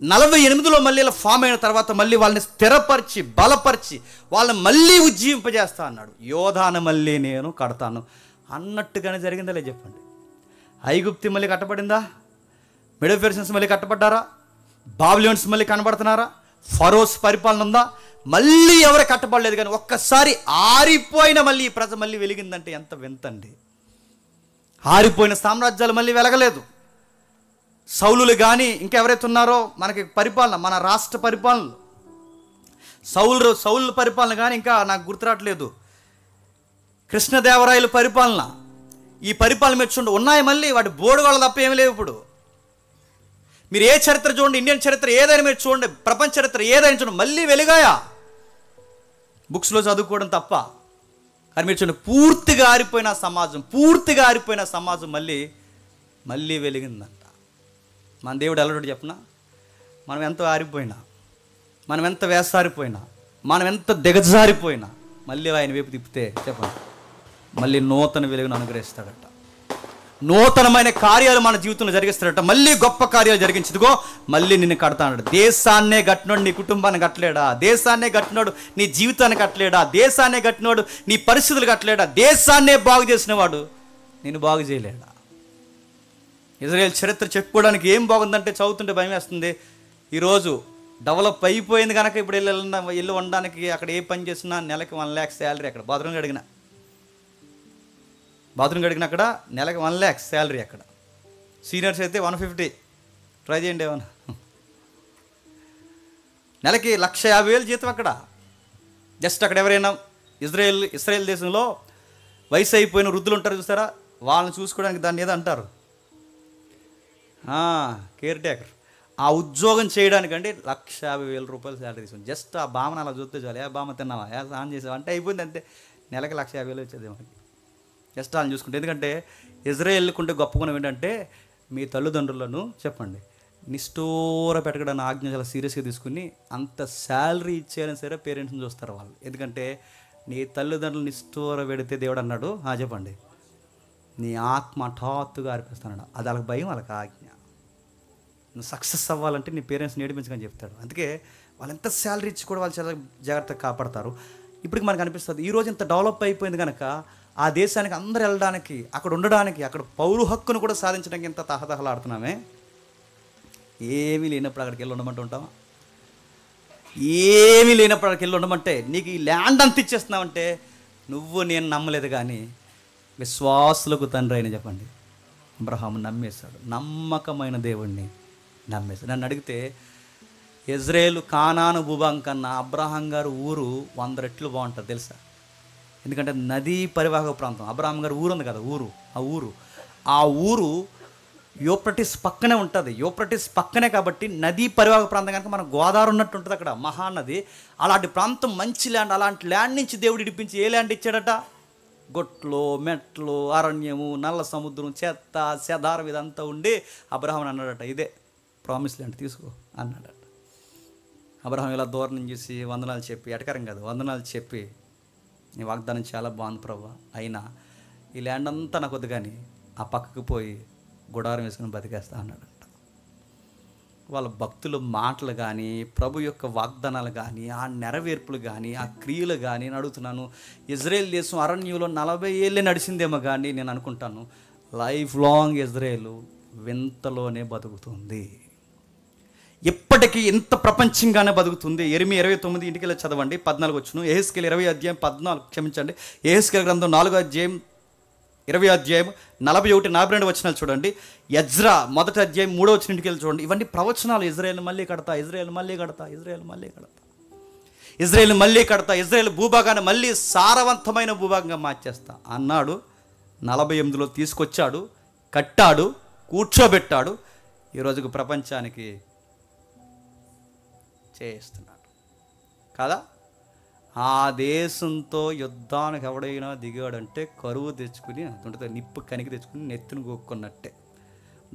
Speaker 1: 48లో మళ్ళీ ఇలా ఫామ్ అయిన తర్వాత మళ్ళీ వాళ్ళని స్థిరపరిచి బలపరిచి వాళ్ళని మళ్ళీ ఉజ్జీవింపజేస్తా అన్నాడు. యోధాను మళ్ళీ నేను కడతాను అన్నట్టుగానే జరిగిందా లేదు చెప్పండి. ఐగుప్తి మళ్ళీ కట్టబడిందా? మెడోపెర్షియన్స్ మళ్ళీ కట్టబడ్డారా? బాబిలోన్స్ మళ్ళీ కనబడుతున్నారా? ఫరోస్ పరిపాలన ఉందా? మళ్ళీ ఎవరు కట్టబడలేదు. కానీ ఒక్కసారి ఆరిపోయిన మళ్ళీ ఈ ప్రజ మళ్ళీ వెలిగిందంటే ఎంత వింతండి. ఆరిపోయిన సామ్రాజ్యాలు మళ్ళీ వెలగలేదు. సౌలులు కానీ ఇంకెవరైతే ఉన్నారో మనకి పరిపాలన, మన రాష్ట్ర పరిపాలనలు, సౌలు పరిపాలన కానీ ఇంకా నాకు గుర్తురావట్లేదు, కృష్ణదేవరాయల పరిపాలన, ఈ పరిపాలన మీద చూడండి ఉన్నాయి మళ్ళీ. వాటి బోర్డు వాళ్ళ తప్ప ఏమి లేవు. ఇప్పుడు మీరు ఏ చరిత్ర చూడండి, ఇండియన్ చరిత్ర ఏదైనా మీరు చూడండి, ప్రపంచ చరిత్ర ఏదైనా చూడండి, మళ్ళీ వెలిగాయా? బుక్స్లో చదువుకోవడం తప్ప. కానీ మీరు చూడండి, పూర్తిగా ఆరిపోయిన సమాజం మళ్ళీ వెలిగిందంట. మన దేవుడు ఎలాంటి చెప్పనా? మనం ఎంత ఆరిపోయినా, మనం ఎంత వేసారిపోయినా, మనం ఎంత దిగజారిపోయినా మళ్ళీ ఆయన వైపు తిప్పితే చెప్పండి మళ్ళీ నూతన వెలుగును అనుగ్రహిస్తాడట. నూతనమైన కార్యాలు మన జీవితంలో జరిగిస్తాడట. మళ్ళీ గొప్ప కార్యాలు జరిగించదుగో మళ్ళీ నిన్ను కడతాడు. దేశాన్నే కట్టినోడు నీ కుటుంబాన్ని కట్టలేడా? దేశాన్నే కట్టినోడు నీ జీవితాన్ని కట్టలేడా? దేశాన్నే కట్టినోడు నీ పరిస్థితులు కట్టలేడా? దేశాన్నే బాగు చేసినవాడు నేను బాగు చేయలేడా? ఇజ్రాయేల్ చరిత్ర చెప్పుకోవడానికి ఏం బాగుందంటే చదువుతుంటే భయం వేస్తుంది. ఈరోజు డెవలప్ అయిపోయింది కనుక ఇప్పుడు ఇల్లు ఉండడానికి అక్కడ ఏ పని చేసినా నెలకి 1 lakh శాలరీ. అక్కడ బాత్రూమ్ కడిగిన అక్కడ నెలకి 1 lakh శాలరీ. అక్కడ సీనియర్స్ అయితే 150. ట్రై చేయండి ఏమన్నా. నెలకి 1,50,000 జీతం అక్కడ. జస్ట్ అక్కడ ఎవరైనా ఇస్రాయేల్ దేశంలో వయసు అయిపోయిన వృద్ధులు ఉంటారు చూస్తారా, వాళ్ళని చూసుకోవడానికి దాన్ని ఏదో అంటారు కేర్ టేకర్. ఆ ఉద్యోగం చేయడానికంటే 1,50,000 రూపాయలు శాలరీ తీసుకుని జస్ట్ ఆ బామను అలా చూస్తే చాలు. ఏ బామ తిన్నావా, ఏ స్నానం చేసావా అంటే అయిపోయింది అంతే. నెలకి 1,50,000 వచ్చేది మనకి జస్ట్ వాళ్ళని చూసుకుంటే. ఎందుకంటే ఇజ్రాయేల్కి ఉంటే గొప్ప గుణం ఏంటంటే మీ తల్లిదండ్రులను చెప్పండి నిష్ఠూర పెట్టకడానికి ఆజ్ఞ చాలా సీరియస్గా తీసుకుని అంత శాలరీ ఇచ్చేయాలని సరే పేరెంట్స్ని చూస్తారు వాళ్ళు. ఎందుకంటే నీ తల్లిదండ్రులు నిష్ఠూర పెడితే దేవుడు అన్నాడు, చెప్పండి, నీ ఆత్మ హఠాత్తుగా అర్పిస్తాడు. అది వాళ్ళకి భయం, వాళ్ళకి ఆజ్ఞ. నువ్వు సక్సెస్ అవ్వాలంటే నీ పేరెంట్స్ని ఏడిపించకని చెప్తాడు. అందుకే వాళ్ళు ఎంత శాలరీ ఇచ్చి కూడా వాళ్ళు చాలా జాగ్రత్తగా కాపాడతారు. ఇప్పటికి మనకు అనిపిస్తుంది ఈరోజు ఇంత డెవలప్ అయిపోయింది కనుక ఆ దేశానికి అందరూ వెళ్ళడానికి, అక్కడ ఉండడానికి, అక్కడ పౌరు హక్కును కూడా సాధించడానికి ఎంత తహతహలాడుతున్నామే. ఏమీ లేనప్పుడు అక్కడికి వెళ్ళి ఉండమంటే ఉంటామా? ఏమీ లేనప్పుడు అక్కడికి వెళ్ళి ఉండమంటే నీకు ఈ ల్యాండ్ అంత ఇచ్చేస్తున్నామంటే నువ్వు నేను నమ్మలేదు. కానీ విశ్వాసులకు తండ్రి అయిన చెప్పండి అబ్రహాము నమ్మేశాడు. నమ్మకమైన దేవుణ్ణి నమ్మేశాడు. నన్ను అడిగితే ఇజ్రాయేలు కానాను భూభాగం కన్నా అబ్రహాం గారు ఊరు 100 రెట్లు బాగుంటుంది తెలుసా? ఎందుకంటే నదీ పరివాహక ప్రాంతం. అబ్రహాం గారు ఊరు ఉంది కదా, ఆ ఊరు యూఫ్రటీస్ పక్కనే ఉంటుంది. యూఫ్రటీస్ పక్కనే కాబట్టి నదీ పరివాహక ప్రాంతం కనుక మన గోదావరి ఉన్నట్టు ఉంటుంది అక్కడ, మహానది. అలాంటి ప్రాంతం మంచి ల్యాండ్. అలాంటి ల్యాండ్ నుంచి దేవుడు ఇడిపించి ఏ ల్యాండ్ ఇచ్చాడట? గొట్లు, మెట్లు, అరణ్యము, నల్ల సముద్రం, చెత్త చెదారం ఇదంతా ఉండి అబ్రహాం అన్నాడట, ఇదే ప్రామిస్ ల్యాండ్ తీసుకో అన్నాడట. అబ్రహాం ఇలా దూరం నుంచి చూసి వందనాలు చెప్పి, ఎటకరం కాదు వందనాలు చెప్పి, నీ వాగ్దానం చాలా బాగుంది ప్రభా, అయినా ఈ ల్యాండ్ అంతా నాకు వద్దు కానీ ఆ పక్కకు పోయి గుడారం వేసుకుని బతికేస్తా అన్నాడంట. వాళ్ళ భక్తుల మాటలు కానీ, ప్రభు యొక్క వాగ్దానాలు కానీ, ఆ నెరవేర్పులు కానీ, ఆ క్రియలు కానీ నేను అడుగుతున్నాను. ఇజ్రాయేల్ దేశం అరణ్యంలో 40 ఏళ్ళే నడిచిందేమో కానీ నేను అనుకుంటాను లైఫ్ లాంగ్ ఇజ్రాయేల్ వింతలోనే బతుకుతుంది. ఇప్పటికీ ఇంత ప్రపంచంగానే బతుకుతుంది. యెరెమీయా 29 ఇంటికి వెళ్ళి చదవండి, 14 వచ్చును. యెహెజ్కేలు 20 అధ్యాయం 14, క్షమించండి, యెహెజ్కేలు గ్రంథం 4 అధ్యాయం 20 అధ్యాయం 41, 42 వచనాలు చూడండి. ఎజ్రా 1 అధ్యాయం 3 వచ్చిన ఇంటికి వెళ్ళి చూడండి. ఇవన్నీ ప్రవచనాలు. ఇజ్రాయేల్ మళ్ళీ కడతా, ఇజ్రాయేల్ మళ్ళీ కడతా, ఇజ్రాయేల్ మళ్ళీ కడతా, ఇజ్రాయేల్ మళ్ళీ కడతా, ఇజ్రాయేల్ భూభాగాన్ని మళ్ళీ సారవంతమైన భూభాగంగా మార్చేస్తా అన్నాడు. 48లో తీసుకొచ్చాడు, కట్టాడు, కూర్చోబెట్టాడు. ఈరోజుకు ప్రపంచానికి చేస్తున్నాడు కదా. ఆ దేశంతో యుద్ధానికి ఎవడైనా దిగాడంటే కరువు తెచ్చుకుని అంటుంటే నిప్పు కనికి తెచ్చుకుని నెత్తిని గోక్కున్నట్టే.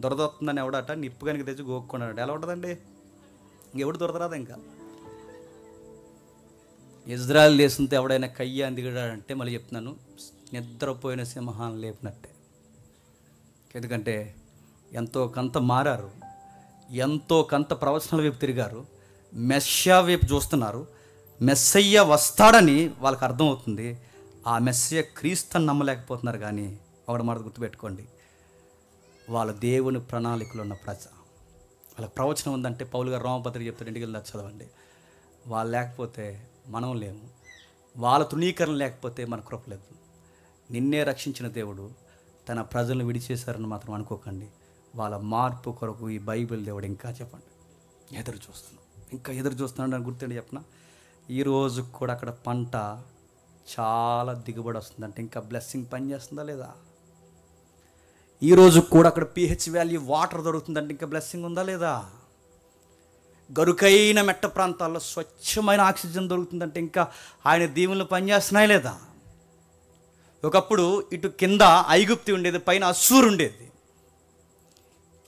Speaker 1: దొరదొస్తుందని ఎవడట నిప్పు కనికి తెచ్చి గోక్కున్నాడు. ఎలా ఉంటుందండి? ఇంకెవడు దొరదరాదు. ఇంకా ఇజ్రాయెల్ దేశంతో ఎవడైనా కయ్యాన్ని దిగాడంటే మళ్ళీ చెప్తున్నాను, నిద్రపోయిన సింహాన్ని లేపినట్టే. ఎందుకంటే ఎంతో కొంత మారారు, ఎంతో కొంత ప్రవచనాల వైపు తిరిగారు, మెస్సియా వైపు చూస్తున్నారు. మెస్సయ్య వస్తాడని వాళ్ళకి అర్థమవుతుంది. ఆ మెస్సయ్య క్రీస్తుని నమ్మలేకపోతున్నారు. కానీ ఒకటి మాట గుర్తుపెట్టుకోండి, వాళ్ళ దేవుని ప్రణాళికలు ఉన్న ప్రజ. వాళ్ళ ప్రవచనం ఉందంటే పౌలు గారు రోమపత్రిక చెప్తారు, ఇంటికి వెళ్ళి చదవండి. వాళ్ళు లేకపోతే మనం లేము, వాళ్ళ తృణీకరణ లేకపోతే మన కృప లేదు. నిన్నే రక్షించిన దేవుడు తన ప్రజలను విడిచేశారని మాత్రం అనుకోకండి. వాళ్ళ మార్పు కొరకు ఈ బైబిల్ దేవుడు ఇంకా చెప్పండి ఎదురు చూస్తున్నాం, ఇంకా ఎదురు చూస్తున్నాడు అని గుర్తుండి చెప్పిన. ఈరోజు కూడా అక్కడ పంట చాలా దిగుబడి వస్తుందంటే ఇంకా బ్లెస్సింగ్ పని చేస్తుందా లేదా? ఈరోజు కూడా అక్కడ pH వాల్యూ వాటర్ దొరుకుతుందంటే ఇంకా బ్లెస్సింగ్ ఉందా లేదా? గరుకైన మెట్ట ప్రాంతాల్లో స్వచ్ఛమైన ఆక్సిజన్ దొరుకుతుందంటే ఇంకా ఆయన దీవులు పనిచేస్తున్నాయి లేదా? ఒకప్పుడు ఇటు కింద ఐగుప్తి ఉండేది, పైన అస్సూరు ఉండేది.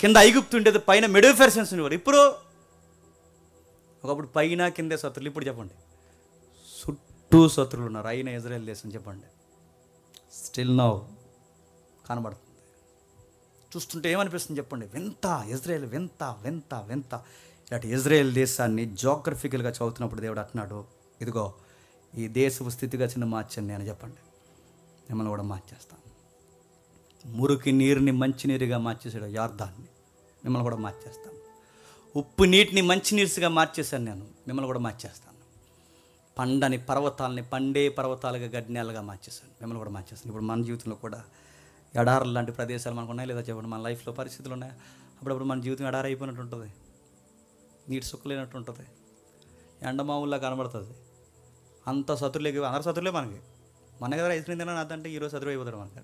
Speaker 1: కింద ఐగుప్తి ఉండేది, పైన మెడోఫెర్సన్స్ ఉండేవారు. ఇప్పుడు ఒకప్పుడు పైన కిందే శత్రులు. ఇప్పుడు చెప్పండి, చుట్టూ శత్రులు ఉన్నారు. అయిన ఇజ్రాయెల్ దేశం చెప్పండి స్టిల్ నౌ కనబడుతుంది. చూస్తుంటే ఏమనిపిస్తుంది చెప్పండి? వింత ఇజ్రాయెల్, వింత వింత వింత. ఇలాంటి ఇజ్రాయెల్ దేశాన్ని జోగ్రఫికల్గా చదువుతున్నప్పుడు దేవుడు అంటున్నాడు, ఇదిగో ఈ దేశపు స్థితిగతిని మార్చాను నేను. చెప్పండి, మిమ్మల్ని కూడా మార్చేస్తాను. మురికి నీరుని మంచినీరుగా మార్చేసాడు యార్దాన్ని, మిమ్మల్ని కూడా మార్చేస్తాను. ఉప్పు నీటిని మంచినీరుగా మార్చేశాను నేను, మిమ్మల్ని కూడా మార్చేస్తాను. పండని పర్వతాలని పండే పర్వతాలుగా గడ్డినేలుగా మార్చేశాను, మిమ్మల్ని కూడా మార్చేస్తాను. ఇప్పుడు మన జీవితంలో కూడా ఎడారులు లాంటి ప్రదేశాలు మనకు ఉన్నాయి లేదా చెప్పండి? మన లైఫ్లో పరిస్థితులు ఉన్నాయి. అప్పుడప్పుడు మన జీవితం ఎడారి అయిపోయినట్టు ఉంటుంది, నీటి సుక్కలేనట్టు ఉంటుంది, ఎండమావుల్లా కనబడుతుంది. అంత శత్రువులే, అందరు శత్రువులే మనకి. మన దగ్గర ఐస్ క్రీమ్ తిన్నా అదంటే ఈరోజు శత్రువు అయిపోతాడు మనకి.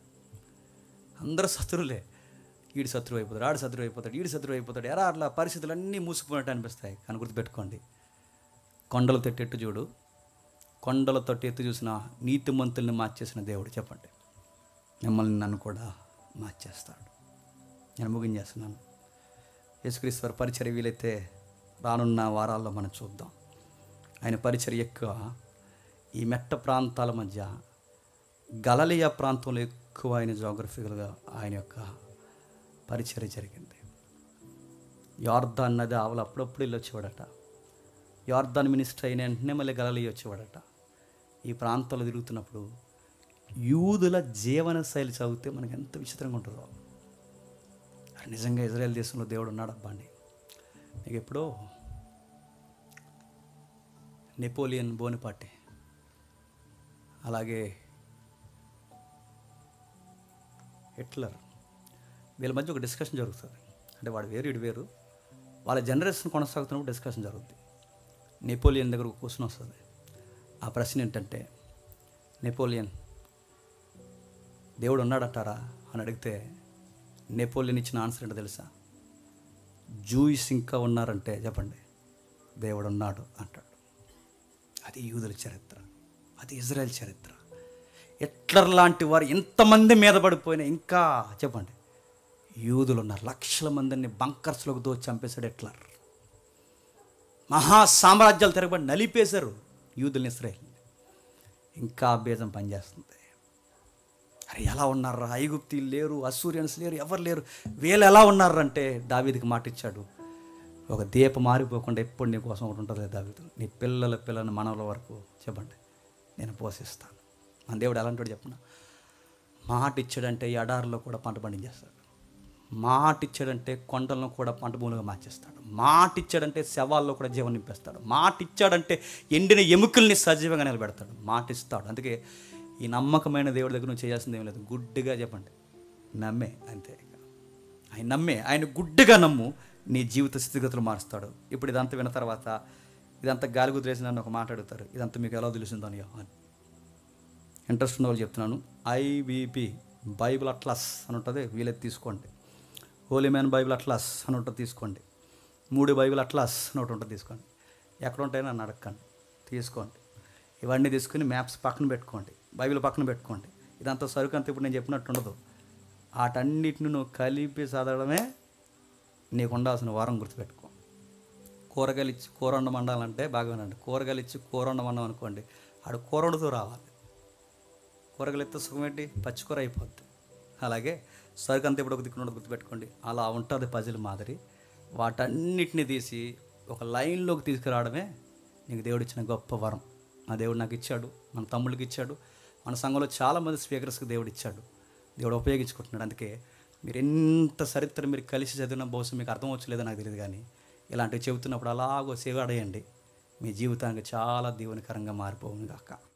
Speaker 1: అందరూ శత్రువులే. ఈడు శత్రువు అయిపోతాడు, ఆడు శత్రువు అయిపోతాడు, ఈడు శత్రువు అయిపోతాడు. ఎరా అట్లా పరిస్థితులు అన్నీ మూసుకుపోయినట్టు అనిపిస్తాయి. కానీ గుర్తుపెట్టుకోండి, కొండలు తొట్టి ఎట్టు చూడు, కొండల తొట్టి ఎత్తు చూసిన నీతిమంతుల్ని మార్చేసిన దేవుడు చెప్పండి మిమ్మల్ని నన్ను కూడా మార్చేస్తాడు. నేను ముగించేస్తున్నాను. యేసుక్రీస్తు వారి పరిచర్య వీలైతే రానున్న వారాల్లో మనం చూద్దాం. ఆయన పరిచర్య ఎక్కువ ఈ మెట్ట ప్రాంతాల మధ్య గలిలయ ప్రాంతంలో ఎక్కువ ఆయన జోగ్రఫికల్గా ఆయన యొక్క పరిచర్య జరిగింది. యోర్దాన్ నది ఆవులు అప్పుడప్పుడు వెళ్ళి వచ్చేవాడట. యోర్దాన్ మినిస్టర్ అయిన వెంటనే మళ్ళీ గలిలయ వచ్చేవాడట. ఈ ప్రాంతాల్లో తిరుగుతున్నప్పుడు యూదుల జీవన శైలి చదివితే మనకి ఎంత విచిత్రంగా ఉంటుందో. నిజంగా ఇజ్రాయెల్ దేశంలో దేవుడు ఉన్నాడబ్బా అండి. మీకు ఎప్పుడో నెపోలియన్ బోనపార్టీ, అలాగే హిట్లర్, వీళ్ళ మధ్య ఒక డిస్కషన్ జరుగుతుంది. అంటే వాడు వేరు ఇడు వేరు, వాళ్ళ జనరేషన్ కొనసాగుతున్నప్పుడు డిస్కషన్ జరుగుతుంది. నెపోలియన్ దగ్గర ఒక క్వశ్చన్ వస్తుంది. ఆ ప్రశ్న ఏంటంటే, నెపోలియన్ దేవుడు ఉన్నాడంటారా అని అడిగితే నెపోలియన్ ఇచ్చిన ఆన్సర్ ఏంటో తెలుసా? జూయిస్ ఇంకా ఉన్నారంటే చెప్పండి, దేవుడు ఉన్నాడు అంటాడు. అది యూదుల చరిత్ర, అది ఇజ్రాయెల్ చరిత్ర. హిట్లర్ లాంటి వారు ఎంతమంది మీద పడిపోయినా ఇంకా చెప్పండి యూదులు ఉన్నారు. లక్షల మందిని బంకర్స్లోకి దోచి చంపేశాడు హిట్లర్. మహా సామ్రాజ్యాలు తిరగబడి నలిపేశారు యూదుల్ని, ఇజ్రాయెల్. ఇంకా బీజం పనిచేస్తుంది. అరే ఎలా ఉన్నారా, ఐగుప్తీయులు లేరు, అసూరియన్స్ లేరు, ఎవరు లేరు, వీళ్ళు ఎలా ఉన్నారంటే దావీదుకి మాట ఇచ్చాడు, ఒక దీపం మారిపోకుండా ఎప్పుడు నీ కోసం ఒకటి ఉంటుంది దావీదు, నీ పిల్లల మనవల వరకు చెప్పండి నేను పోషిస్తాను. మన దేవుడు ఎలాంటి చెప్పిన మాట ఇచ్చాడంటే ఎడారిలో కూడా పంట పండించేస్తాడు. మాట ఇచ్చాడంటే కొండలను కూడా పంట భూములుగా మార్చేస్తాడు. మాట ఇచ్చాడంటే శవాల్లో కూడా జీవం నింపేస్తాడు. మాట ఇచ్చాడంటే ఎండిన ఎముకల్ని సజీవంగా నిలబెడతాడు. మాట ఇస్తాడు. అందుకే ఈ నమ్మకమైన దేవుడి దగ్గర నుంచి చేయాల్సింది ఏం లేదు, గుడ్డిగా చెప్పండి నమ్మే, అంతే. ఆయన నమ్మే, ఆయన గుడ్డిగా నమ్ము, నీ జీవిత స్థితిగతులు మారుస్తాడు. ఇప్పుడు ఇదంతా విన్న తర్వాత ఇదంతా గాలి కుదిరేసి నన్ను ఒక మాట అడుగుతారు, ఇదంతా మీకు ఎలా తెలిసిందో అని ఇంట్రెస్ట్ ఉన్న వాళ్ళు చెప్తున్నాను. IBP బైబిల్ అట్లాస్ అని ఉంటుంది, వీలైతే తీసుకోండి. హోలీ మ్యాన్ బైబిల్ అట్లాస్ అని ఉంటుంది, తీసుకోండి. 3 బైబిల్ అట్లాస్ అని ఒకటి ఉంటుంది, తీసుకోండి. ఎక్కడ ఉంటాయో నన్ను అడగండి, తీసుకోండి. ఇవన్నీ తీసుకుని మ్యాప్స్ పక్కన పెట్టుకోండి, బైబిల్ పక్కన పెట్టుకోండి. ఇదంతా సరుకు అంతా ఇప్పుడు నేను చెప్పినట్టు ఉండదు. వాటన్నిటిని నువ్వు కలిపి చదవడమే నీకు ఉండాల్సిన వారం. గుర్తుపెట్టుకో. కూరగాయలు ఇచ్చి కూర వండమండాలంటే బాగా వినండి. కూరగాయలు ఇచ్చి కూర వండమన్నాం అనుకోండి, ఆడు కూర వండుతూ రావాలి. కూరగాయలు ఎత్తే సుఖం ఏంటి, పచ్చికూర అయిపోద్ది. అలాగే సరుకు అంతా ఇప్పుడు ఒక దిక్కున గుర్తుపెట్టుకోండి. అలా ఉంటుంది పజిల్ మాదిరి. వాటన్నిటిని తీసి ఒక లైన్లోకి తీసుకురావడమే నీకు దేవుడు ఇచ్చిన గొప్ప వరం. ఆ దేవుడు నాకు ఇచ్చాడు, మన తమ్ముళ్ళకి ఇచ్చాడు, మన సంఘంలో చాలామంది స్పీకర్స్కి దేవుడు ఇచ్చాడు. దేవుడు ఉపయోగించుకుంటున్నాడు. అందుకే మీరు ఎంత చరిత్ర మీరు కలిసి చదివిన బహుశా మీకు అర్థం వచ్చలేదో నాకు తెలియదు, కానీ ఇలాంటివి చెబుతున్నప్పుడు అలాగో సేవ అడగండి. మీ జీవితానికి చాలా దీవెనకరంగా మారిపోవును గాక.